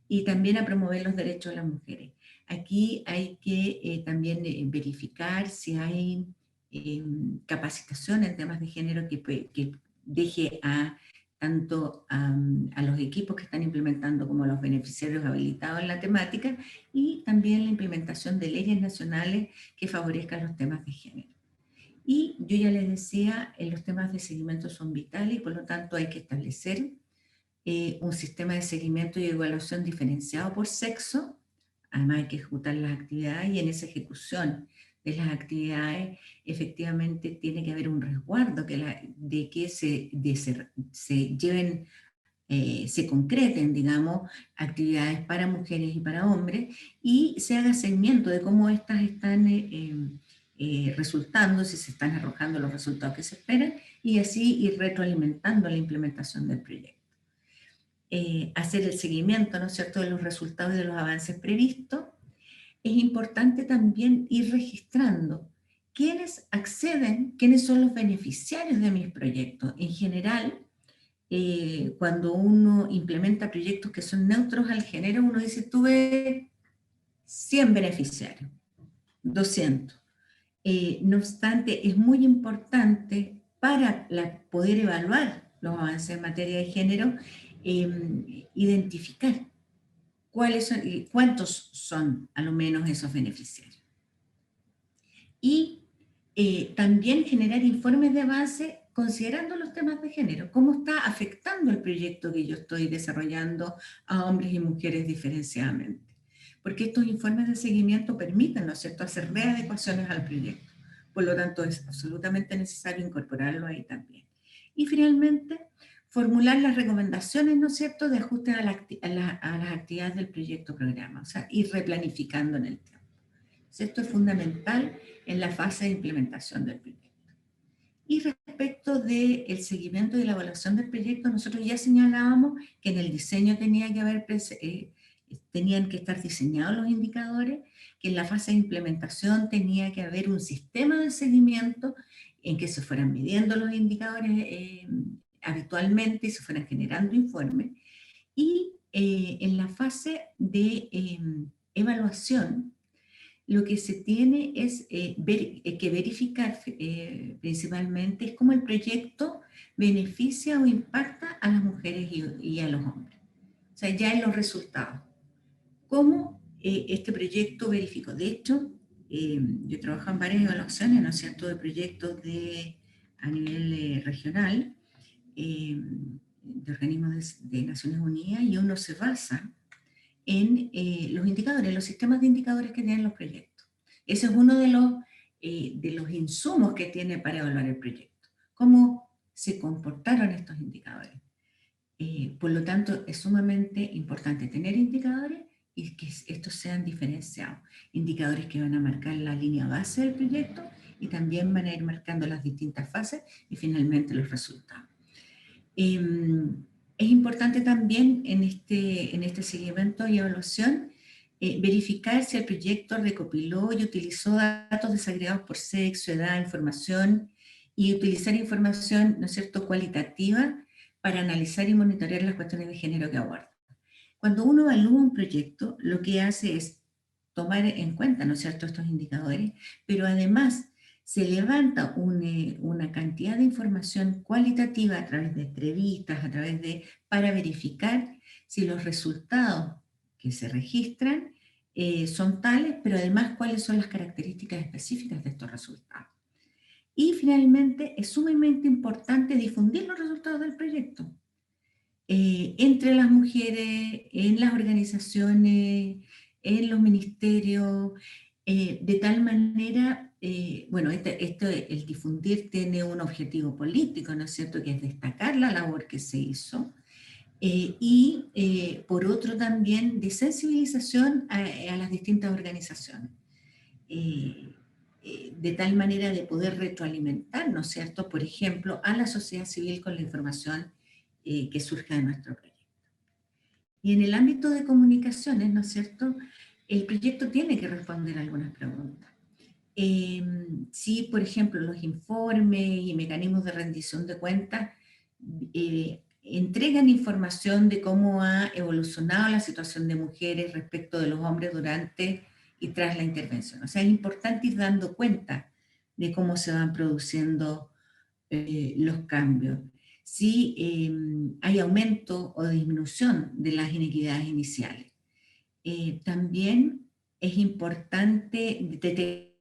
Speaker 3: y también a promover los derechos de las mujeres. Aquí hay que también verificar si hay capacitación en temas de género que deje tanto a los equipos que están implementando como a los beneficiarios habilitados en la temática, y también la implementación de leyes nacionales que favorezcan los temas de género. Y yo ya les decía, los temas de seguimiento son vitales y por lo tanto hay que establecer un sistema de seguimiento y evaluación diferenciado por sexo. Además hay que ejecutar las actividades y en esa ejecución de las actividades efectivamente tiene que haber un resguardo de que se lleven, se concreten, digamos, actividades para mujeres y para hombres y se haga seguimiento de cómo estas están resultando, si se están arrojando los resultados que se esperan y así ir retroalimentando la implementación del proyecto. Hacer el seguimiento, ¿no es cierto?, de los resultados y de los avances previstos. Es importante también ir registrando quiénes acceden, quiénes son los beneficiarios de mis proyectos. En general, cuando uno implementa proyectos que son neutros al género, uno dice, tuve 100 beneficiarios, 200. No obstante, es muy importante para poder evaluar los avances en materia de género, identificar cuántos son a lo menos esos beneficiarios. Y también generar informes de avance considerando los temas de género, cómo está afectando el proyecto que yo estoy desarrollando a hombres y mujeres diferenciadamente. Porque estos informes de seguimiento permiten, ¿no es cierto?, hacer readecuaciones al proyecto. Por lo tanto, es absolutamente necesario incorporarlo ahí también. Y finalmente, formular las recomendaciones, ¿no es cierto?, de ajuste a las actividades del proyecto programa, o sea, ir replanificando en el tiempo. Esto es fundamental en la fase de implementación del proyecto. Y respecto del seguimiento y la evaluación del proyecto, nosotros ya señalábamos que en el diseño tenían que estar diseñados los indicadores, que en la fase de implementación tenía que haber un sistema de seguimiento en que se fueran midiendo los indicadores habitualmente y se fueran generando informes. Y en la fase de evaluación, lo que se tiene es que verificar principalmente es cómo el proyecto beneficia o impacta a las mujeres y a los hombres. O sea, ya en los resultados. ¿Cómo este proyecto verificó? De hecho, yo trabajo en varias evaluaciones, ¿no es cierto?, de proyectos a nivel regional, de organismos de Naciones Unidas, y uno se basa en los indicadores, los sistemas de indicadores que tienen los proyectos. Ese es uno de los insumos que tiene para evaluar el proyecto. ¿Cómo se comportaron estos indicadores? Por lo tanto, es sumamente importante tener indicadores y que estos sean diferenciados. Indicadores que van a marcar la línea base del proyecto y también van a ir marcando las distintas fases y finalmente los resultados. Es importante también en este seguimiento y evaluación verificar si el proyecto recopiló y utilizó datos desagregados por sexo, edad, información, y utilizar información, ¿no es cierto?, cualitativa para analizar y monitorear las cuestiones de género que aborda. Cuando uno evalúa un proyecto, lo que hace es tomar en cuenta, ¿no es cierto?, estos indicadores, pero además se levanta una cantidad de información cualitativa a través de entrevistas, para verificar si los resultados que se registran son tales, pero además cuáles son las características específicas de estos resultados. Y finalmente es sumamente importante difundir los resultados del proyecto. Entre las mujeres, en las organizaciones, en los ministerios, de tal manera, bueno, el difundir tiene un objetivo político, ¿no es cierto?, que es destacar la labor que se hizo, y por otro también de sensibilización a las distintas organizaciones. De tal manera de poder retroalimentar, ¿no es cierto?, por ejemplo, a la sociedad civil con la información que surja de nuestro proyecto. Y en el ámbito de comunicaciones, ¿no es cierto?, el proyecto tiene que responder a algunas preguntas. Si, por ejemplo, los informes y mecanismos de rendición de cuentas entregan información de cómo ha evolucionado la situación de mujeres respecto de los hombres durante y tras la intervención. O sea, es importante ir dando cuenta de cómo se van produciendo los cambios. Si hay aumento o disminución de las inequidades iniciales. También es importante detectar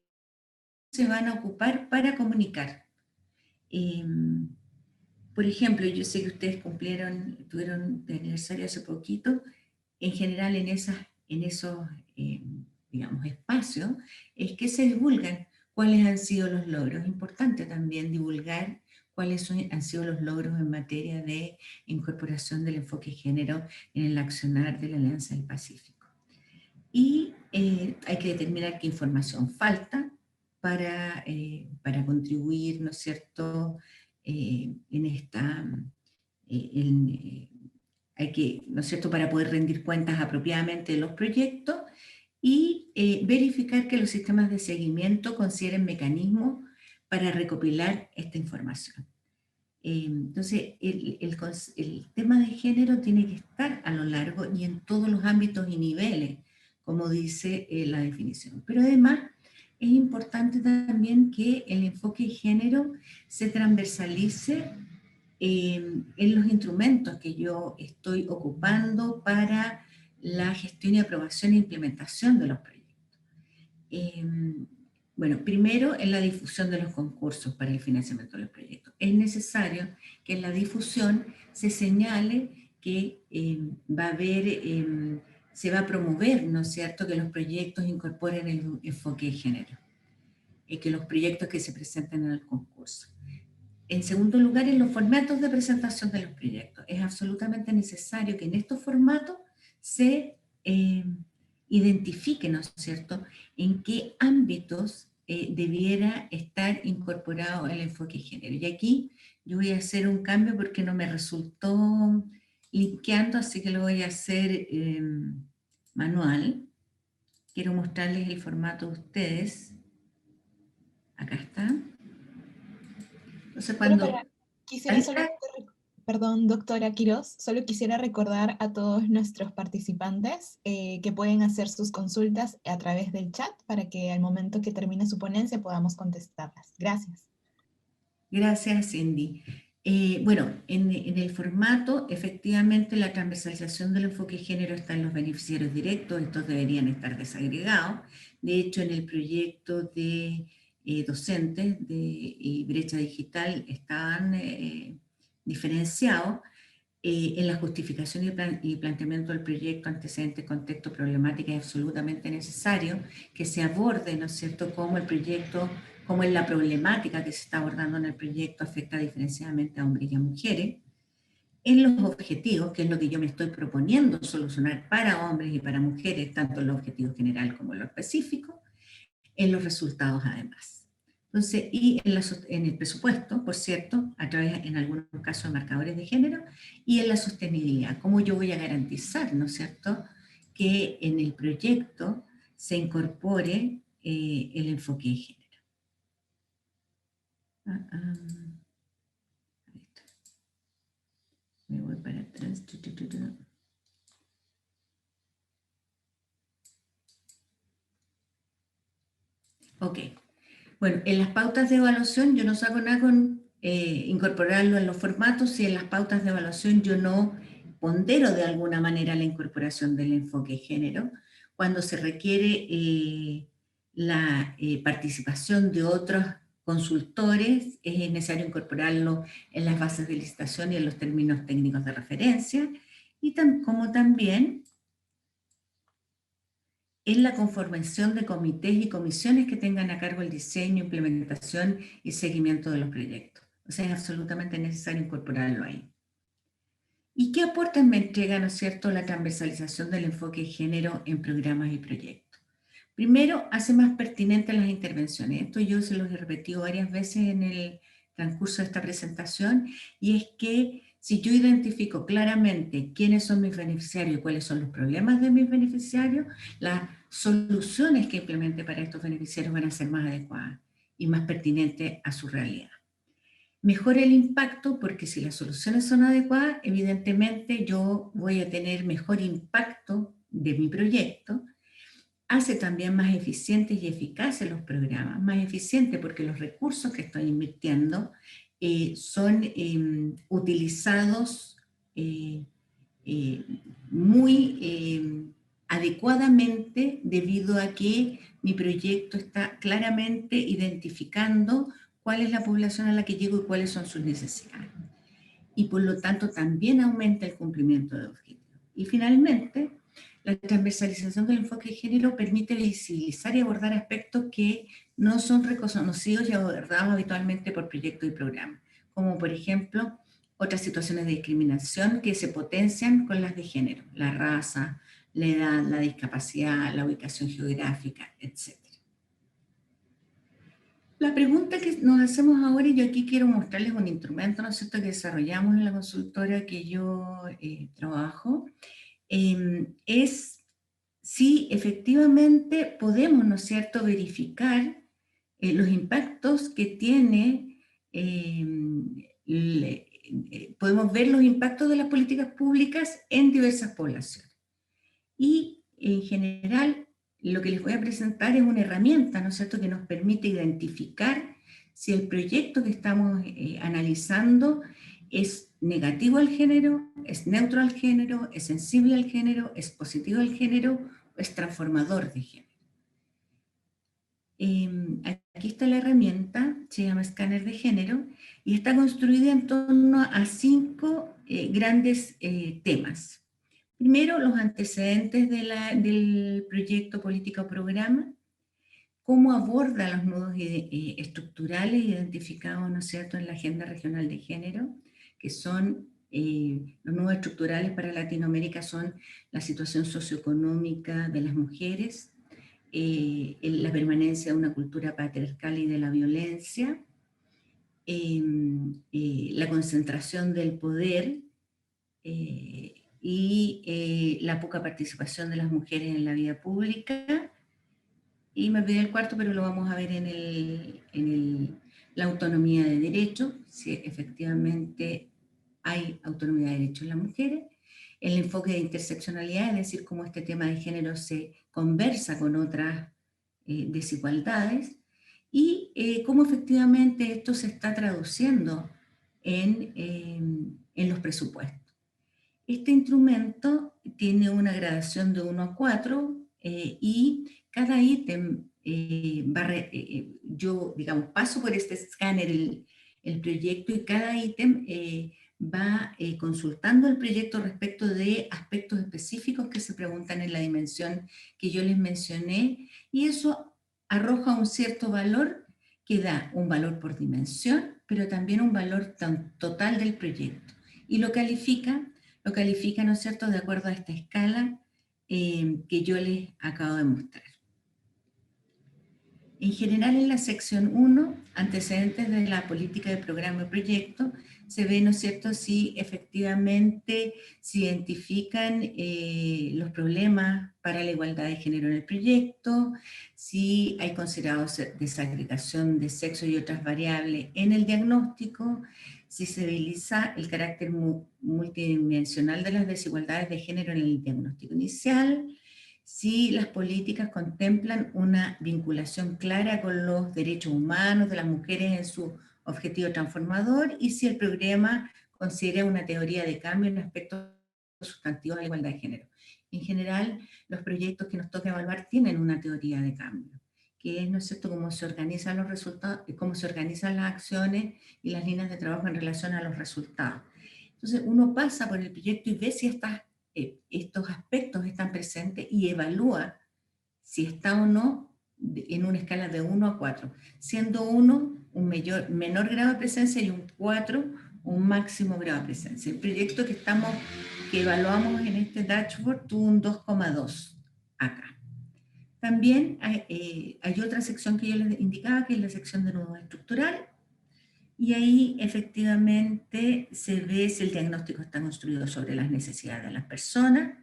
Speaker 3: se van a ocupar para comunicar. Por ejemplo, yo sé que ustedes tuvieron de aniversario hace poquito, en general en esos digamos, espacios, es que se divulgan cuáles han sido los logros. Es importante también divulgar cuáles han sido los logros en materia de incorporación del enfoque género en el accionar de la Alianza del Pacífico. Y hay que determinar qué información falta para contribuir, ¿no es cierto?, en esta... hay que, ¿no es cierto?, para poder rendir cuentas apropiadamente de los proyectos y verificar que los sistemas de seguimiento consideren mecanismos para recopilar esta información. Entonces, el tema de género tiene que estar a lo largo y en todos los ámbitos y niveles, como dice la definición. Pero además, es importante también que el enfoque de género se transversalice en los instrumentos que yo estoy ocupando para la gestión y aprobación e implementación de los proyectos. Bueno, primero en la difusión de los concursos para el financiamiento de los proyectos. Es necesario que en la difusión se señale que va a haber, se va a promover, ¿no es cierto?, que los proyectos incorporen el enfoque de género, que los proyectos que se presenten en el concurso. En segundo lugar, en los formatos de presentación de los proyectos. Es absolutamente necesario que en estos formatos se identifique, ¿no es cierto?, en qué ámbitos debiera estar incorporado el enfoque de género. Y aquí yo voy a hacer un cambio porque no me resultó linkeando, así que lo voy a hacer manual. Quiero mostrarles el formato a ustedes. Acá está. Entonces, cuando...
Speaker 2: Perdón, doctora Quiroz, solo quisiera recordar a todos nuestros participantes que pueden hacer sus consultas a través del chat para que al momento que termine su ponencia podamos contestarlas. Gracias.
Speaker 3: Gracias, Cindy. Bueno, en el formato, efectivamente, la transversalización del enfoque de género está en los beneficiarios directos, estos deberían estar desagregados. De hecho, en el proyecto de docentes y brecha digital estaban diferenciados. En la justificación y planteamiento del proyecto, antecedentes, contexto, problemática, es absolutamente necesario que se aborde, ¿no es cierto?, cómo el proyecto, cómo es la problemática que se está abordando en el proyecto afecta diferenciadamente a hombres y a mujeres. En los objetivos, que es lo que yo me estoy proponiendo solucionar para hombres y para mujeres, tanto en los objetivos general como en lo específico. En los resultados además. Entonces, y en el presupuesto, por cierto, a través en algunos casos de marcadores de género, y en la sostenibilidad, cómo yo voy a garantizar, ¿no es cierto?, que en el proyecto se incorpore el enfoque de género. Me voy para atrás. Ok. Bueno, en las pautas de evaluación yo no saco nada con incorporarlo en los formatos, si en las pautas de evaluación yo no pondero de alguna manera la incorporación del enfoque de género, cuando se requiere la participación de otros consultores, es necesario incorporarlo en las bases de licitación y en los términos técnicos de referencia, y como también en la conformación de comités y comisiones que tengan a cargo el diseño, implementación y seguimiento de los proyectos. O sea, es absolutamente necesario incorporarlo ahí. ¿Y qué aportes me entrega, no es cierto, la transversalización del enfoque de género en programas y proyectos? Primero, hace más pertinentes las intervenciones. Esto yo se los he repetido varias veces en el transcurso de esta presentación, y es que si yo identifico claramente quiénes son mis beneficiarios y cuáles son los problemas de mis beneficiarios, las soluciones que implemente para estos beneficiarios van a ser más adecuadas y más pertinentes a su realidad. Mejora el impacto, porque si las soluciones son adecuadas, evidentemente yo voy a tener mejor impacto de mi proyecto. Hace también más eficientes y eficaces los programas, más eficientes porque los recursos que estoy invirtiendo son utilizados muy adecuadamente, debido a que mi proyecto está claramente identificando cuál es la población a la que llego y cuáles son sus necesidades. Y por lo tanto también aumenta el cumplimiento de objetivos. Y finalmente, la transversalización del enfoque de género permite visibilizar y abordar aspectos que no son reconocidos y abordados habitualmente por proyectos y programas, como por ejemplo otras situaciones de discriminación que se potencian con las de género, la raza, la edad, la discapacidad, la ubicación geográfica, etc. La pregunta que nos hacemos ahora, y yo aquí quiero mostrarles un instrumento, ¿no es cierto?, que desarrollamos en la consultora que yo trabajo, es si efectivamente podemos, ¿no es cierto?, verificar los impactos que tiene, podemos ver los impactos de las políticas públicas en diversas poblaciones. Y en general, lo que les voy a presentar es una herramienta, ¿no es cierto?, que nos permite identificar si el proyecto que estamos analizando es negativo al género, es neutro al género, es sensible al género, es positivo al género, o es transformador de género. Aquí está la herramienta, se llama escáner de género, y está construida en torno a 5 grandes temas. Primero, los antecedentes del proyecto política o programa, cómo aborda los nudos estructurales identificados, ¿no es cierto?, en la Agenda Regional de Género, que son los nudos estructurales para Latinoamérica son la situación socioeconómica de las mujeres, la permanencia de una cultura patriarcal y de la violencia, la concentración del poder, y la poca participación de las mujeres en la vida pública. Y me olvidé el cuarto, pero lo vamos a ver en la autonomía de derechos, si efectivamente hay autonomía de derechos en las mujeres, el enfoque de interseccionalidad, es decir, cómo este tema de género se conversa con otras desigualdades, y cómo efectivamente esto se está traduciendo en los presupuestos. Este instrumento tiene una gradación de 1 a 4 y cada ítem, yo, digamos, paso por este escáner el proyecto, y cada ítem va consultando el proyecto respecto de aspectos específicos que se preguntan en la dimensión que yo les mencioné, y eso arroja un cierto valor que da un valor por dimensión, pero también un valor total del proyecto, y lo califica, ¿no es cierto?, de acuerdo a esta escala que yo les acabo de mostrar. En general, en la sección 1, antecedentes de la política de programa y proyecto, se ve, ¿no es cierto?, si efectivamente se identifican los problemas para la igualdad de género en el proyecto, si hay considerado desagregación de sexo y otras variables en el diagnóstico, si se utiliza el carácter multidimensional de las desigualdades de género en el diagnóstico inicial, si las políticas contemplan una vinculación clara con los derechos humanos de las mujeres en su objetivo transformador, y si el programa considera una teoría de cambio en aspectos sustantivos de la igualdad de género. En general, los proyectos que nos toca evaluar tienen una teoría de cambio, que es, ¿no es cierto?, cómo se organizan los resultados, cómo se organizan las acciones y las líneas de trabajo en relación a los resultados. Entonces uno pasa por el proyecto y ve si estos aspectos están presentes y evalúa si está o no en una escala de 1 a 4, siendo 1 un menor grado de presencia y un 4 un máximo grado de presencia. El proyecto que evaluamos en este dashboard tuvo un 2,2 acá. También hay otra sección que yo les indicaba, que es la sección de nudos estructural, y ahí efectivamente se ve si el diagnóstico está construido sobre las necesidades de las personas,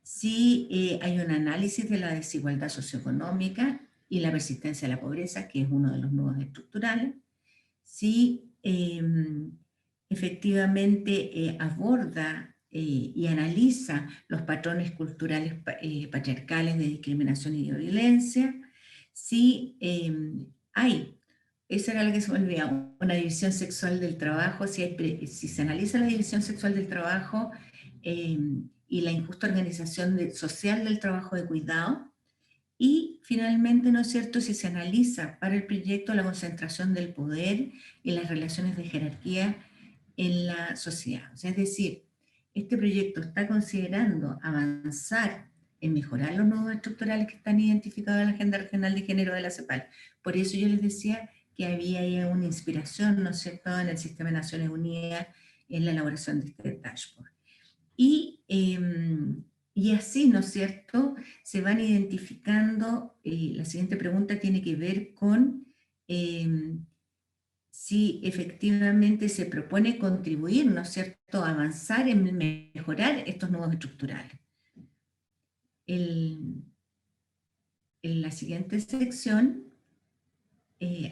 Speaker 3: si hay un análisis de la desigualdad socioeconómica y la persistencia de la pobreza, que es uno de los nudos estructurales, si efectivamente aborda y analiza los patrones culturales patriarcales de discriminación y de violencia, si hay, esa era la que se me olvidaba, una división sexual del trabajo, si se analiza la división sexual del trabajo y la injusta organización social del trabajo de cuidado, y finalmente, ¿no es cierto?, si se analiza para el proyecto la concentración del poder y las relaciones de jerarquía en la sociedad. O sea, es decir, este proyecto está considerando avanzar en mejorar los nudos estructurales que están identificados en la Agenda Regional de Género de la CEPAL. Por eso yo les decía que había ahí una inspiración, ¿no es cierto?, en el Sistema de Naciones Unidas en la elaboración de este dashboard. Y así, ¿no es cierto?, se van identificando, la siguiente pregunta tiene que ver con si efectivamente se propone contribuir, ¿no es cierto?, a avanzar en mejorar estos nudos estructurales. En la siguiente sección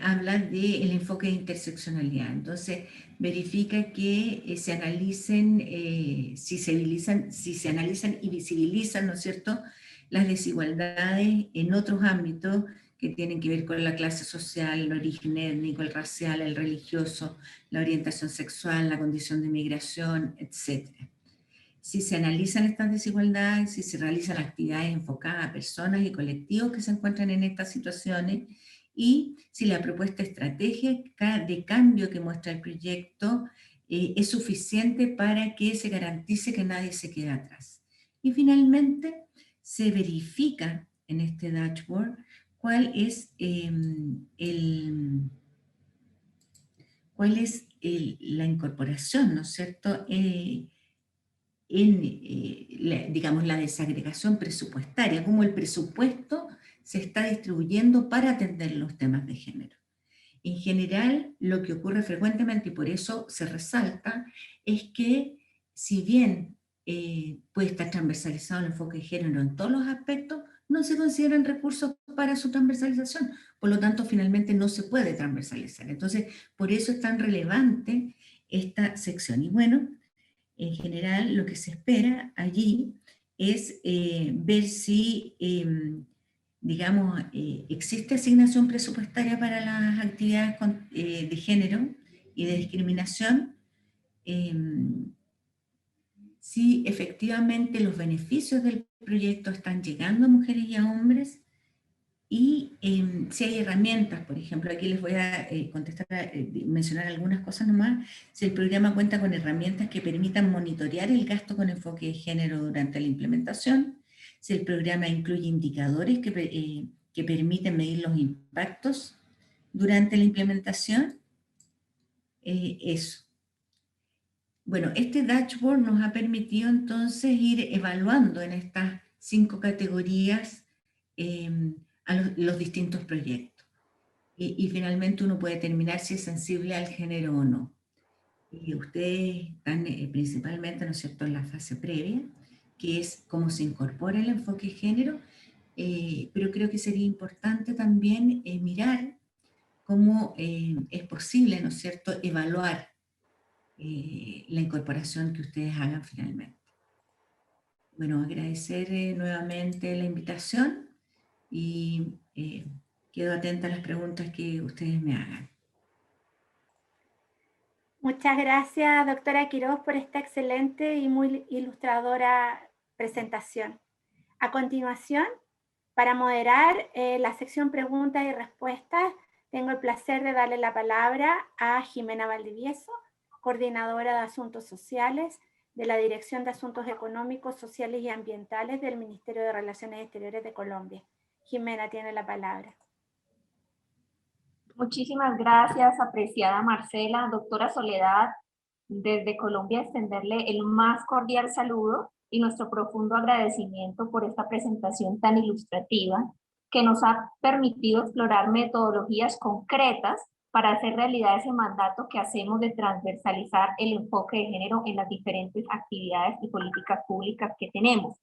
Speaker 3: habla del enfoque de interseccionalidad. Entonces, verifica que se analicen, si se analizan y visibilizan, ¿no es cierto?, las desigualdades en otros ámbitos que tienen que ver con la clase social, el origen étnico, el racial, el religioso, la orientación sexual, la condición de migración, etc. Si se analizan estas desigualdades, si se realizan actividades enfocadas a personas y colectivos que se encuentran en estas situaciones, y si la propuesta estratégica de cambio que muestra el proyecto es suficiente para que se garantice que nadie se quede atrás. Y finalmente, se verifica en este dashboard cuál es la incorporación, ¿no es cierto?, digamos, la desagregación presupuestaria, cómo el presupuesto se está distribuyendo para atender los temas de género. En general, lo que ocurre frecuentemente, y por eso se resalta, es que si bien puede estar transversalizado el enfoque de género en todos los aspectos, no se consideran recursos para su transversalización, por lo tanto, finalmente no se puede transversalizar. Entonces, por eso es tan relevante esta sección. Y bueno, en general, lo que se espera allí es ver si, digamos, existe asignación presupuestaria para las actividades de género y de discriminación, si efectivamente los beneficios del proyecto están llegando a mujeres y a hombres, y si hay herramientas, por ejemplo, aquí les voy a mencionar algunas cosas nomás, si el programa cuenta con herramientas que permitan monitorear el gasto con enfoque de género durante la implementación, si el programa incluye indicadores que permiten medir los impactos durante la implementación, eso. Bueno, este dashboard nos ha permitido entonces ir evaluando en estas 5 categorías a los distintos proyectos. Y finalmente uno puede determinar si es sensible al género o no. Y ustedes están principalmente, ¿no es cierto?, en la fase previa, que es cómo se incorpora el enfoque de género, pero creo que sería importante también mirar cómo es posible, ¿no es cierto?, evaluar la incorporación que ustedes hagan finalmente. Bueno, agradecer nuevamente la invitación y quedo atenta a las preguntas que ustedes me hagan.
Speaker 1: Muchas gracias, doctora Quiroz, por esta excelente y muy ilustradora presentación. A continuación, Para moderar la sección preguntas y respuestas, tengo el placer de darle la palabra a Jimena Valdivieso, coordinadora de Asuntos Sociales de la Dirección de Asuntos Económicos, Sociales y Ambientales del Ministerio de Relaciones Exteriores de Colombia. Jimena tiene la palabra.
Speaker 4: Muchísimas gracias, apreciada Marcela. Doctora Soledad, desde Colombia extenderle el más cordial saludo y nuestro profundo agradecimiento por esta presentación tan ilustrativa que nos ha permitido explorar metodologías concretas para hacer realidad ese mandato que hacemos de transversalizar el enfoque de género en las diferentes actividades y políticas públicas que tenemos.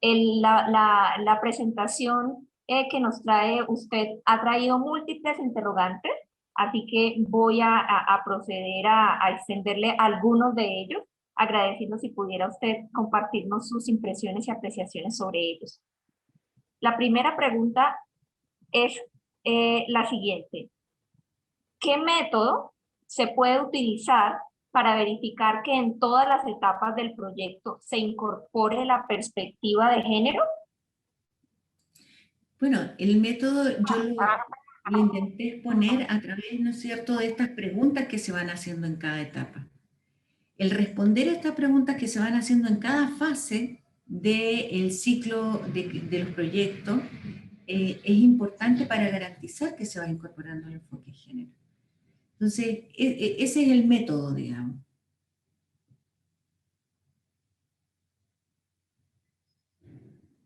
Speaker 4: La presentación que nos trae usted ha traído múltiples interrogantes, así que voy a proceder a extenderle algunos de ellos, agradeciendo si pudiera usted compartirnos sus impresiones y apreciaciones sobre ellos. La primera pregunta es la siguiente. ¿Qué método se puede utilizar para verificar que en todas las etapas del proyecto se incorpore la perspectiva de género?
Speaker 3: Bueno, el método yo lo intenté exponer a través, ¿no es cierto?, de estas preguntas que se van haciendo en cada etapa. El responder a estas preguntas que se van haciendo en cada fase del ciclo de los proyectos es importante para garantizar que se va incorporando el enfoque de género. Entonces, ese es el método, digamos.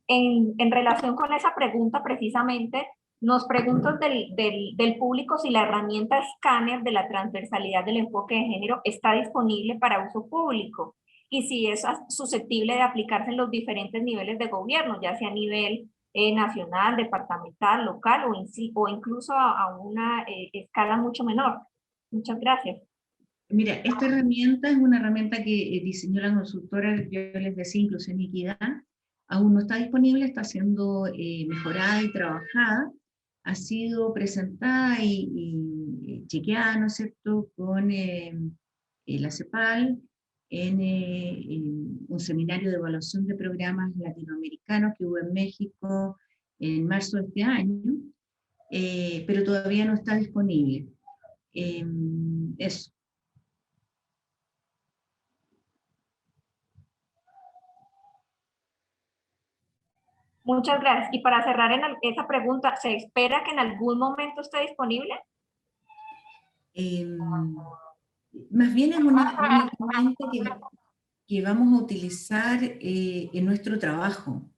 Speaker 4: En relación con esa pregunta, precisamente, nos preguntan del público si la herramienta escáner de la transversalidad del enfoque de género está disponible para uso público y si es susceptible de aplicarse en los diferentes niveles de gobierno, ya sea a nivel nacional, departamental, local o incluso a una escala mucho menor. Muchas gracias.
Speaker 3: Mira, esta herramienta es una herramienta que diseñó la consultora, yo les decía, Inclusión y Equidad. Aún no está disponible, está siendo mejorada y trabajada. Ha sido presentada y chequeada, ¿no es cierto?, con la CEPAL en un seminario de evaluación de programas latinoamericanos que hubo en México en marzo de este año, pero todavía no está disponible. Eso.
Speaker 4: Muchas gracias. Y para cerrar esa pregunta, ¿se espera que en algún momento esté disponible?
Speaker 3: Más bien es una herramienta que vamos a utilizar en nuestro trabajo.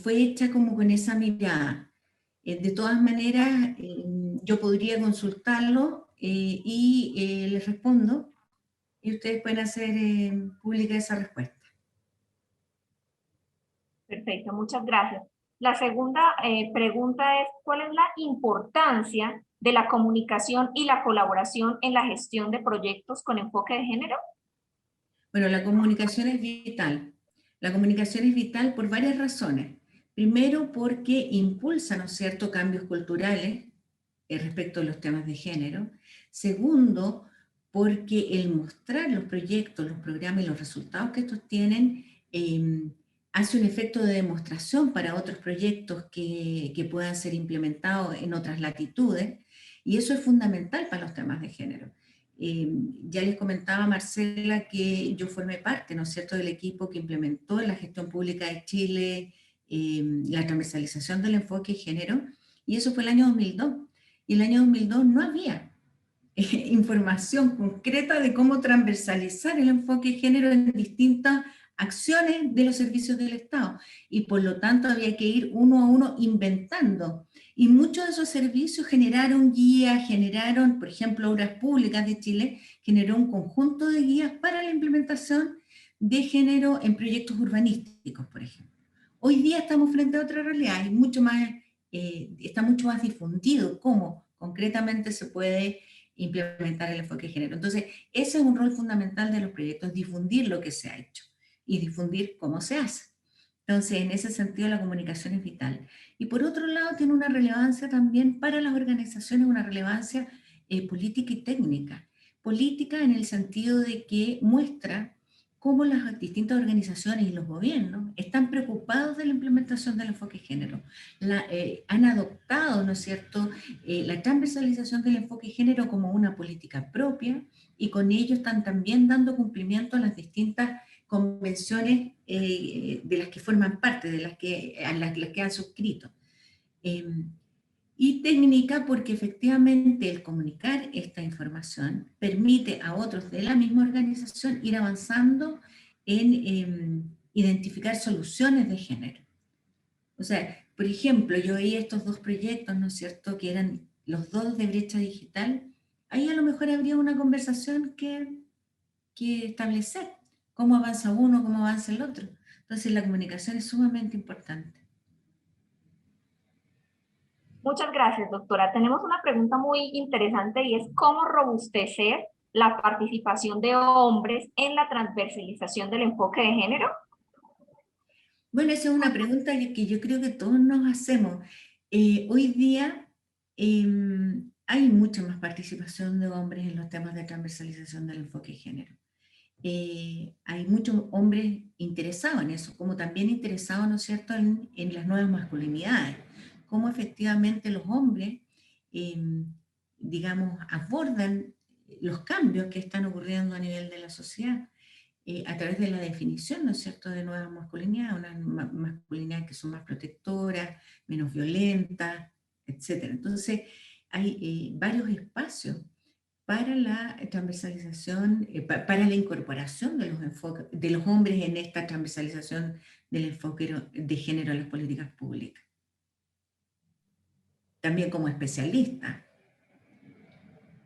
Speaker 3: Fue hecha como con esa mirada. De todas maneras, yo podría consultarlo y les respondo, y ustedes pueden hacer pública esa respuesta.
Speaker 4: Perfecto, muchas gracias. La segunda pregunta es, ¿cuál es la importancia de la comunicación y la colaboración en la gestión de proyectos con enfoque de género?
Speaker 3: Bueno, la comunicación es vital. La comunicación es vital por varias razones. Primero, porque impulsa, ¿no es cierto?, cambios culturales respecto a los temas de género. Segundo, porque el mostrar los proyectos, los programas y los resultados que estos tienen hace un efecto de demostración para otros proyectos que puedan ser implementados en otras latitudes, y eso es fundamental para los temas de género. Ya les comentaba Marcela que yo formé parte, ¿no es cierto?, del equipo que implementó en la gestión pública de Chile la transversalización del enfoque de género, y eso fue el año 2002. Y el año 2002 no había información concreta de cómo transversalizar el enfoque de género en distintas acciones de los servicios del Estado, y por lo tanto había que ir uno a uno inventando, y muchos de esos servicios generaron guías, generaron, por ejemplo, Obras Públicas de Chile generó un conjunto de guías para la implementación de género en proyectos urbanísticos, por ejemplo. Hoy día estamos frente a otra realidad, y mucho más, está mucho más difundido cómo concretamente se puede implementar el enfoque de género. Entonces, ese es un rol fundamental de los proyectos, difundir lo que se ha hecho y difundir cómo se hace. Entonces, en ese sentido, la comunicación es vital. Y por otro lado, tiene una relevancia también para las organizaciones, una relevancia política y técnica. Política en el sentido de que muestra cómo las distintas organizaciones y los gobiernos están preocupados de la implementación del enfoque de género. Han adoptado, ¿no es cierto?, la transversalización del enfoque de género como una política propia, y con ello están también dando cumplimiento a las distintas convenciones de las que forman parte, a las que han suscrito. Y técnica porque efectivamente el comunicar esta información permite a otros de la misma organización ir avanzando en identificar soluciones de género. O sea, por ejemplo, yo veía estos dos proyectos, ¿no es cierto?, que eran los dos de brecha digital. Ahí a lo mejor habría una conversación que establecer, cómo avanza uno, cómo avanza el otro. Entonces la comunicación es sumamente importante.
Speaker 4: Muchas gracias, doctora. Tenemos una pregunta muy interesante y es ¿cómo robustecer la participación de hombres en la transversalización del enfoque de género?
Speaker 3: Bueno, esa es una pregunta que yo creo que todos nos hacemos. Hoy día hay mucha más participación de hombres en los temas de transversalización del enfoque de género. Hay muchos hombres interesados en eso, como también interesados, ¿no es cierto?, en las nuevas masculinidades, cómo efectivamente los hombres, digamos, abordan los cambios que están ocurriendo a nivel de la sociedad, a través de la definición, ¿no es cierto?, de nuevas masculinidades, unas masculinidades que son más protectoras, menos violentas, etc. Entonces, hay varios espacios para la transversalización, para la incorporación de los hombres en esta transversalización del enfoque de género en las políticas públicas. También como especialistas.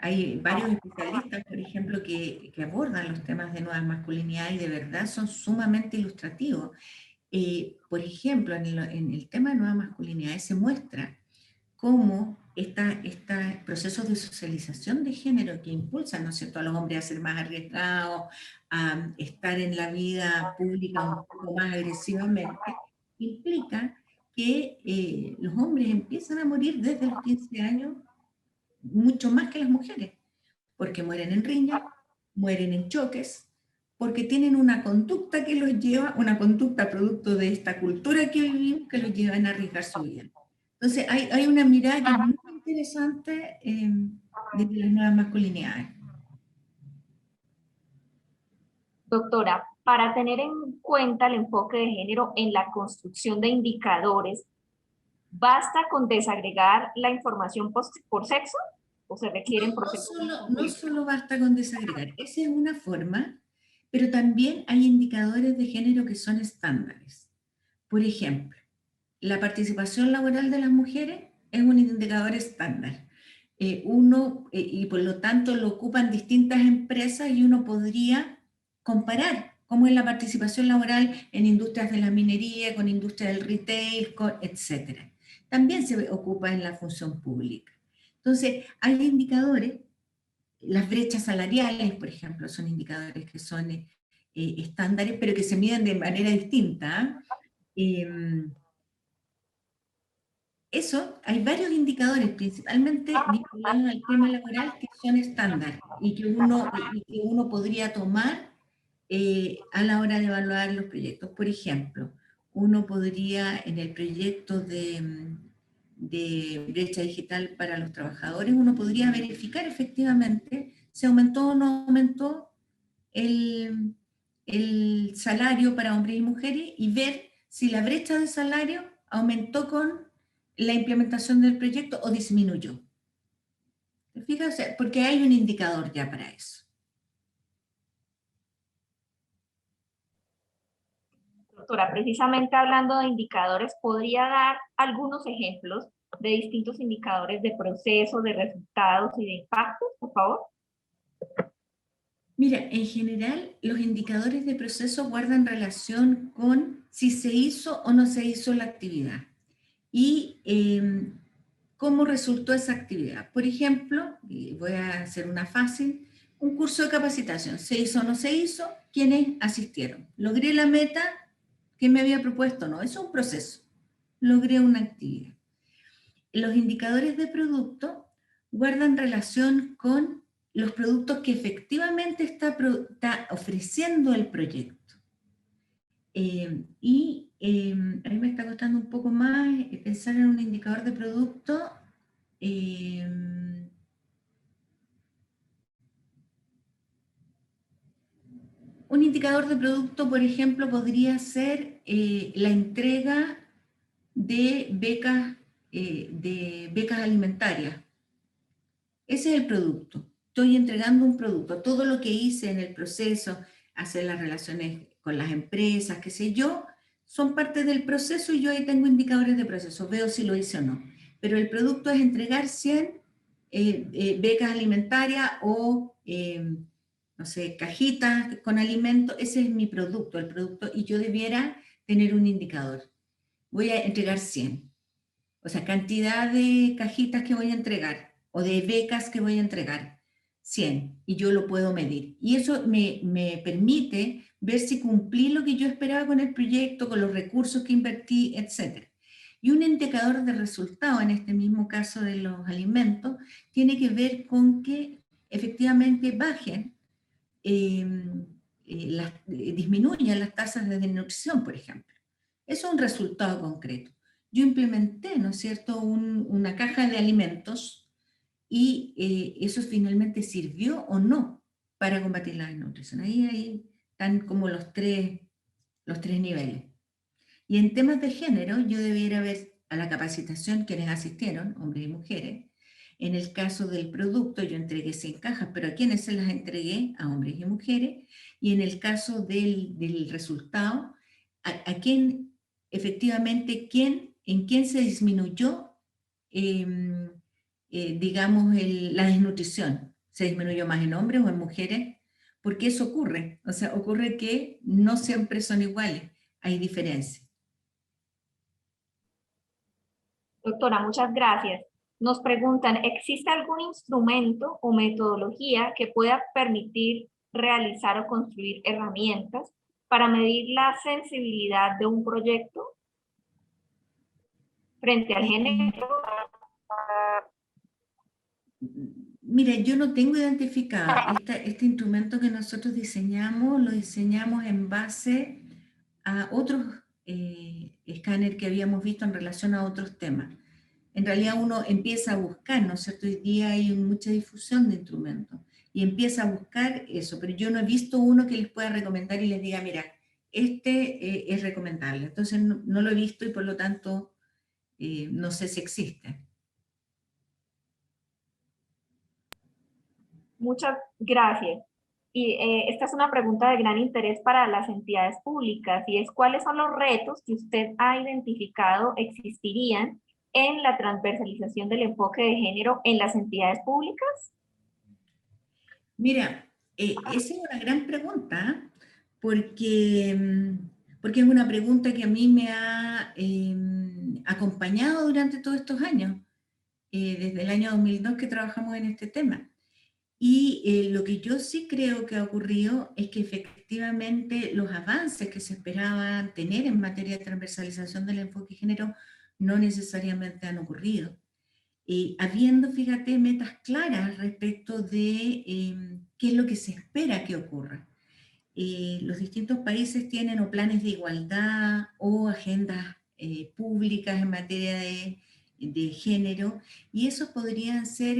Speaker 3: Hay varios especialistas, por ejemplo, que abordan los temas de nuevas masculinidades y de verdad son sumamente ilustrativos. Por ejemplo, en el tema de nuevas masculinidades se muestra cómo estos procesos de socialización de género que impulsan, ¿no es cierto?, a los hombres a ser más arriesgados, a estar en la vida pública un poco más agresivamente, implica que los hombres empiezan a morir desde los 15 años, mucho más que las mujeres, porque mueren en riña, mueren en choques, porque tienen una conducta que los lleva, una conducta producto de esta cultura que vivimos, que los llevan a arriesgar su vida. Entonces hay una mirada que es muy interesante de las nuevas masculinidades.
Speaker 4: Doctora, para tener en cuenta el enfoque de género en la construcción de indicadores, ¿basta con desagregar la información por sexo o se requieren procesos?
Speaker 3: No solo basta con desagregar, esa es una forma, pero también hay indicadores de género que son estándares. Por ejemplo, la participación laboral de las mujeres es un indicador estándar. Y por lo tanto lo ocupan distintas empresas y uno podría comparar cómo es la participación laboral en industrias de la minería, con industrias del retail, etc. También se ocupa en la función pública. Entonces, hay indicadores, las brechas salariales, por ejemplo, son indicadores que son estándares, pero que se miden de manera distinta. Eso, hay varios indicadores, principalmente vinculados al tema laboral, que son estándar y que uno podría tomar a la hora de evaluar los proyectos. Por ejemplo, uno podría, en el proyecto de brecha digital para los trabajadores, uno podría verificar efectivamente si aumentó o no aumentó el salario para hombres y mujeres y ver si la brecha de salario aumentó con la implementación del proyecto o disminuyó. ¿Te fijas? Porque hay un indicador ya para eso.
Speaker 4: Doctora, precisamente hablando de indicadores, ¿podría dar algunos ejemplos de distintos indicadores de proceso, de resultados y de impactos, por favor?
Speaker 3: Mira, en general, los indicadores de proceso guardan relación con si se hizo o no se hizo la actividad y cómo resultó esa actividad. Por ejemplo, voy a hacer una fácil, un curso de capacitación, ¿se hizo o no se hizo? ¿Quiénes asistieron? ¿Logré la meta que me había propuesto? No, eso es un proceso. Logré una actividad. Los indicadores de producto guardan relación con los productos que efectivamente está ofreciendo el proyecto. A mí me está costando un poco más pensar en un indicador de producto. Un indicador de producto, por ejemplo, podría ser la entrega de becas alimentarias. Ese es el producto. Estoy entregando un producto. Todo lo que hice en el proceso, hacer las relaciones con las empresas, qué sé yo, son parte del proceso y yo ahí tengo indicadores de proceso. Veo si lo hice o no. Pero el producto es entregar 100 becas alimentarias o, no sé, cajitas con alimento. Ese es mi producto, el producto, y yo debiera tener un indicador. Voy a entregar 100. O sea, cantidad de cajitas que voy a entregar o de becas que voy a entregar, 100, y yo lo puedo medir. Y eso me permite ver si cumplí lo que yo esperaba con el proyecto, con los recursos que invertí, etc. Y un indicador de resultado, en este mismo caso de los alimentos, tiene que ver con que efectivamente bajen, disminuyan las tasas de desnutrición, por ejemplo. Eso es un resultado concreto. Yo implementé, ¿no es cierto?, una caja de alimentos y eso finalmente sirvió o no para combatir la desnutrición. Ahí están como los tres niveles. Y en temas de género, yo debiera ver a la capacitación quienes asistieron, hombres y mujeres. En el caso del producto, yo entregué 100 cajas, pero ¿a quiénes se las entregué? A hombres y mujeres. Y en el caso del resultado, a quién, efectivamente, en quién se disminuyó, digamos, la desnutrición. ¿Se disminuyó más en hombres o en mujeres? Porque eso ocurre. O sea, ocurre que no siempre son iguales, hay diferencias.
Speaker 4: Doctora, muchas gracias. Nos preguntan, ¿existe algún instrumento o metodología que pueda permitir realizar o construir herramientas para medir la sensibilidad de un proyecto frente al género?
Speaker 3: Mira, yo no tengo identificado. Este instrumento que nosotros diseñamos, lo diseñamos en base a otros escáneres que habíamos visto en relación a otros temas. En realidad uno empieza a buscar, ¿no es cierto? Hoy día hay mucha difusión de instrumentos y empieza a buscar eso, pero yo no he visto uno que les pueda recomendar y les diga, mira, este es recomendable. Entonces no lo he visto y por lo tanto no sé si existe.
Speaker 4: Muchas gracias. Y esta es una pregunta de gran interés para las entidades públicas y es ¿cuáles son los retos que usted ha identificado existirían en la transversalización del enfoque de género en las entidades públicas?
Speaker 3: Mira, esa es una gran pregunta porque es una pregunta que a mí me ha acompañado durante todos estos años, desde el año 2002 que trabajamos en este tema. Y lo que yo sí creo que ha ocurrido es que efectivamente los avances que se esperaban tener en materia de transversalización del enfoque de género no necesariamente han ocurrido. Habiendo, fíjate, metas claras respecto de qué es lo que se espera que ocurra. Los distintos países tienen o planes de igualdad o agendas públicas en materia de género, y esos podrían ser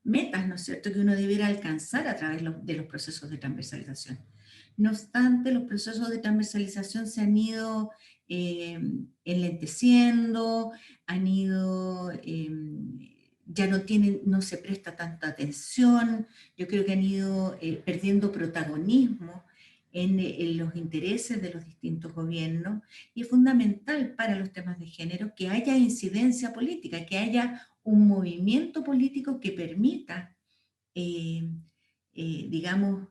Speaker 3: metas, ¿no es cierto?, que uno debiera alcanzar a través de los procesos de transversalización. No obstante, los procesos de transversalización se han ido enlenteciendo, han ido, ya no se presta tanta atención, yo creo que han ido perdiendo protagonismo en los intereses de los distintos gobiernos, y es fundamental para los temas de género que haya incidencia política, que haya un movimiento político que permita, digamos,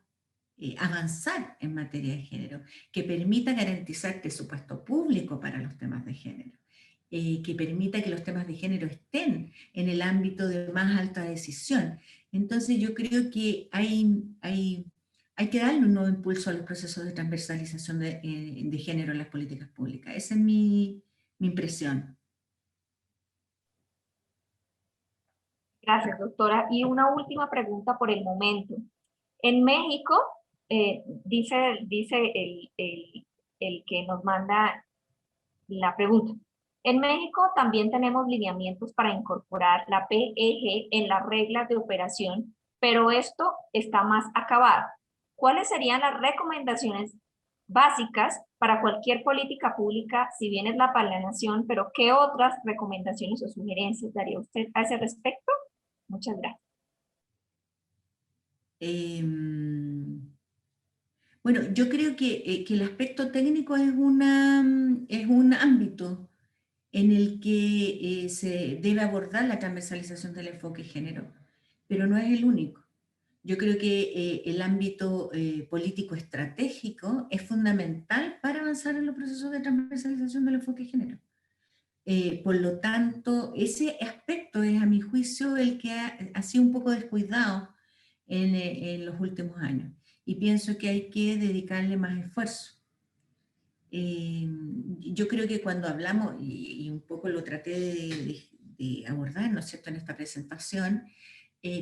Speaker 3: avanzar en materia de género, que permita garantizar presupuesto público para los temas de género, que permita que los temas de género estén en el ámbito de más alta decisión. Entonces yo creo que hay que darle un nuevo impulso a los procesos de transversalización de género en las políticas públicas. Esa es mi impresión.
Speaker 4: Gracias, doctora. Y una última pregunta por el momento. En México, dice el que nos manda la pregunta. En México también tenemos lineamientos para incorporar la PEG en las reglas de operación, pero esto está más acabado. ¿Cuáles serían las recomendaciones básicas para cualquier política pública, si bien es la planeación, pero qué otras recomendaciones o sugerencias daría usted a ese respecto? Muchas gracias.
Speaker 3: Bueno, yo creo que el aspecto técnico es un ámbito en el que se debe abordar la transversalización del enfoque de género, pero no es el único. Yo creo que el ámbito político estratégico es fundamental para avanzar en los procesos de transversalización del enfoque de género. Por lo tanto, ese aspecto es, a mi juicio, el que ha sido un poco descuidado en los últimos años. Y pienso que hay que dedicarle más esfuerzo. Yo creo que cuando hablamos, y un poco lo traté de abordar, ¿no es cierto?, en esta presentación,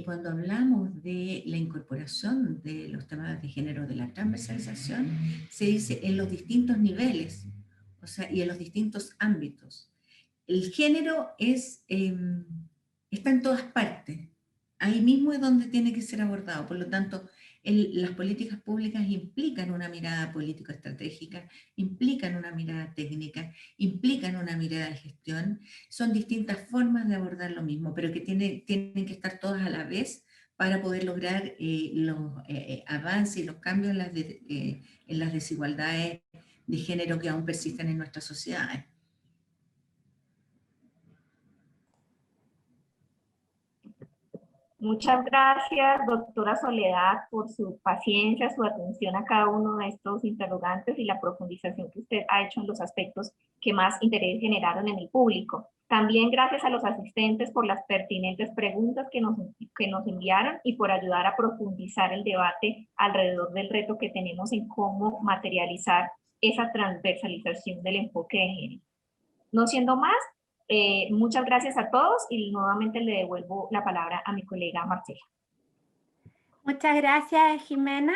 Speaker 3: cuando hablamos de la incorporación de los temas de género, de la transversalización, se dice en los distintos niveles, o sea, y en los distintos ámbitos. El género está en todas partes, ahí mismo es donde tiene que ser abordado, por lo tanto, las políticas públicas implican una mirada político-estratégica, implican una mirada técnica, implican una mirada de gestión, son distintas formas de abordar lo mismo, pero que tienen que estar todas a la vez para poder lograr los avances y los cambios en las desigualdades de género que aún persisten en nuestras sociedades.
Speaker 4: Muchas gracias, doctora Soledad, por su paciencia, su atención a cada uno de estos interrogantes y la profundización que usted ha hecho en los aspectos que más interés generaron en el público. También gracias a los asistentes por las pertinentes preguntas que nos enviaron y por ayudar a profundizar el debate alrededor del reto que tenemos en cómo materializar esa transversalización del enfoque de género. No siendo más, muchas gracias a todos y nuevamente le devuelvo la palabra a mi colega Marcela.
Speaker 1: Muchas gracias, Jimena.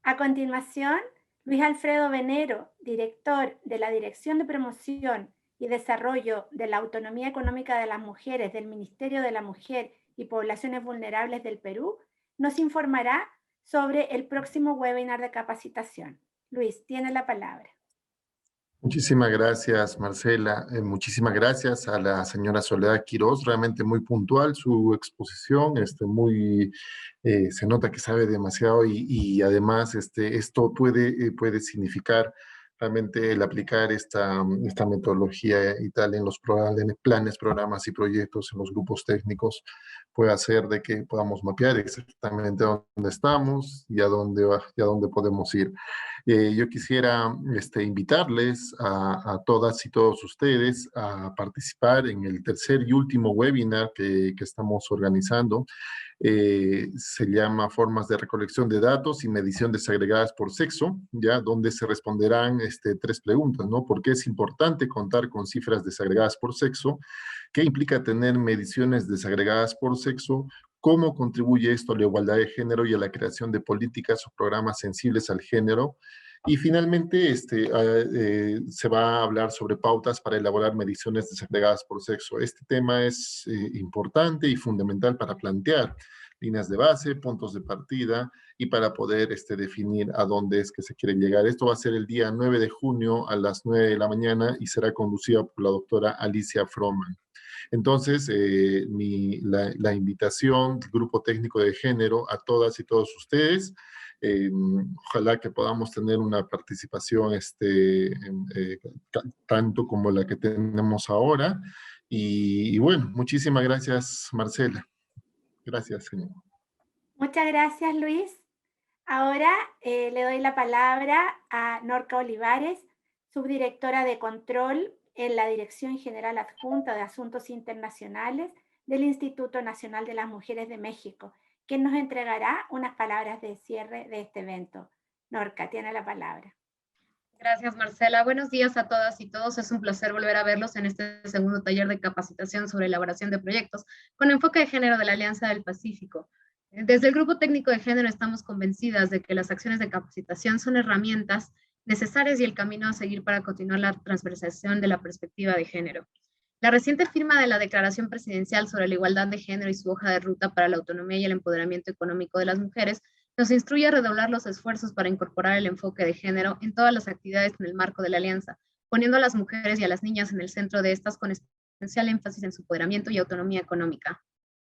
Speaker 1: A continuación, Luis Alfredo Venero, director de la Dirección de Promoción y Desarrollo de la Autonomía Económica de las Mujeres del Ministerio de la Mujer y Poblaciones Vulnerables del Perú, nos informará sobre el próximo webinar de capacitación. Luis, tiene la palabra.
Speaker 5: Muchísimas gracias, Marcela. Muchísimas gracias a la señora Soledad Quiroz. Realmente muy puntual su exposición. Se nota que sabe demasiado y además esto puede significar realmente el aplicar esta metodología y tal en los planes, programas y proyectos, en los grupos técnicos, puede hacer de que podamos mapear exactamente dónde estamos y a dónde podemos ir. Yo quisiera invitarles a todas y todos ustedes a participar en el tercer y último webinar que estamos organizando. Se llama Formas de Recolección de Datos y Medición Desagregadas por Sexo, ya donde se responderán 3 preguntas, ¿no? ¿Por qué es importante contar con cifras desagregadas por sexo? ¿Qué implica tener mediciones desagregadas por sexo? ¿Cómo contribuye esto a la igualdad de género y a la creación de políticas o programas sensibles al género? Y finalmente se va a hablar sobre pautas para elaborar mediciones desagregadas por sexo. Este tema es importante y fundamental para plantear líneas de base, puntos de partida y para poder definir a dónde es que se quiere llegar. Esto va a ser el día 9 de junio a las 9 de la mañana y será conducida por la doctora Alicia Froman. Entonces, la invitación del Grupo Técnico de Género a todas y todos ustedes, ojalá que podamos tener una participación tanto como la que tenemos ahora. Y bueno, muchísimas gracias, Marcela. Gracias, señor.
Speaker 1: Muchas gracias, Luis. Ahora le doy la palabra a Norca Olivares, subdirectora de Control en la Dirección General Adjunta de Asuntos Internacionales del Instituto Nacional de las Mujeres de México, quien nos entregará unas palabras de cierre de este evento. Norca, tiene la palabra.
Speaker 6: Gracias, Marcela. Buenos días a todas y todos. Es un placer volver a verlos en este segundo taller de capacitación sobre elaboración de proyectos con enfoque de género de la Alianza del Pacífico. Desde el Grupo Técnico de Género estamos convencidas de que las acciones de capacitación son herramientas necesarias y el camino a seguir para continuar la transversalización de la perspectiva de género. La reciente firma de la Declaración Presidencial sobre la Igualdad de Género y su hoja de ruta para la autonomía y el empoderamiento económico de las mujeres nos instruye a redoblar los esfuerzos para incorporar el enfoque de género en todas las actividades en el marco de la Alianza, poniendo a las mujeres y a las niñas en el centro de estas con especial énfasis en su empoderamiento y autonomía económica.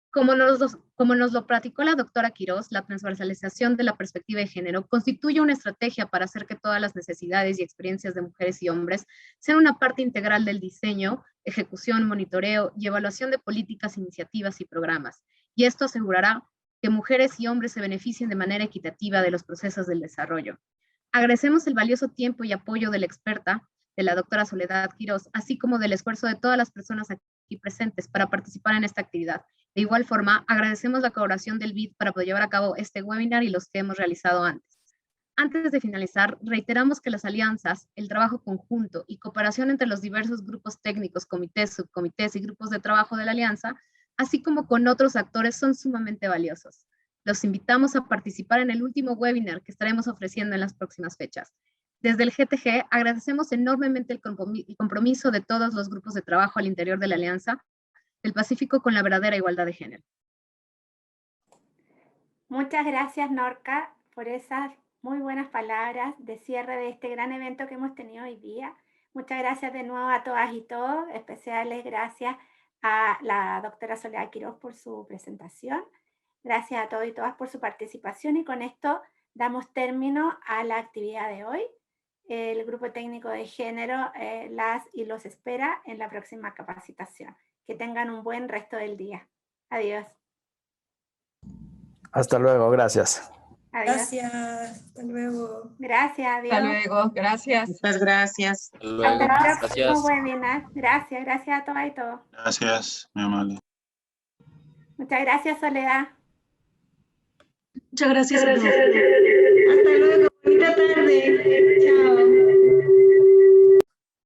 Speaker 6: Como nos lo platicó la doctora Quirós, la transversalización de la perspectiva de género constituye una estrategia para hacer que todas las necesidades y experiencias de mujeres y hombres sean una parte integral del diseño, ejecución, monitoreo y evaluación de políticas, iniciativas y programas. Y esto asegurará que mujeres y hombres se beneficien de manera equitativa de los procesos del desarrollo. Agradecemos el valioso tiempo y apoyo de la experta, de la doctora Soledad Quirós, así como del esfuerzo de todas las personas aquí presentes para participar en esta actividad. De igual forma, agradecemos la colaboración del BID para poder llevar a cabo este webinar y los que hemos realizado antes. Antes de finalizar, reiteramos que las alianzas, el trabajo conjunto y cooperación entre los diversos grupos técnicos, comités, subcomités y grupos de trabajo de la alianza, así como con otros actores, son sumamente valiosos. Los invitamos a participar en el último webinar que estaremos ofreciendo en las próximas fechas. Desde el GTG agradecemos enormemente el compromiso de todos los grupos de trabajo al interior de la Alianza del Pacífico con la verdadera igualdad de género.
Speaker 1: Muchas gracias, Norca, por esas muy buenas palabras de cierre de este gran evento que hemos tenido hoy día. Muchas gracias de nuevo a todas y todos, especiales gracias a la doctora Soledad Quirós por su presentación. Gracias a todos y todas por su participación y con esto damos término a la actividad de hoy. El Grupo Técnico de Género las y los espera en la próxima capacitación. Que tengan un buen resto del día. Adiós.
Speaker 7: Hasta luego, gracias.
Speaker 1: Adiós.
Speaker 8: Gracias, hasta luego.
Speaker 1: Gracias, adiós.
Speaker 9: Hasta luego, gracias.
Speaker 10: Muchas gracias.
Speaker 11: Hasta luego.
Speaker 1: Hasta el próximo
Speaker 11: Gracias.
Speaker 1: webinar. Gracias a todas y todos.
Speaker 11: Gracias, muy amable.
Speaker 1: Muchas gracias, Soledad.
Speaker 8: Muchas gracias. Hasta luego, bonita tarde. Chao.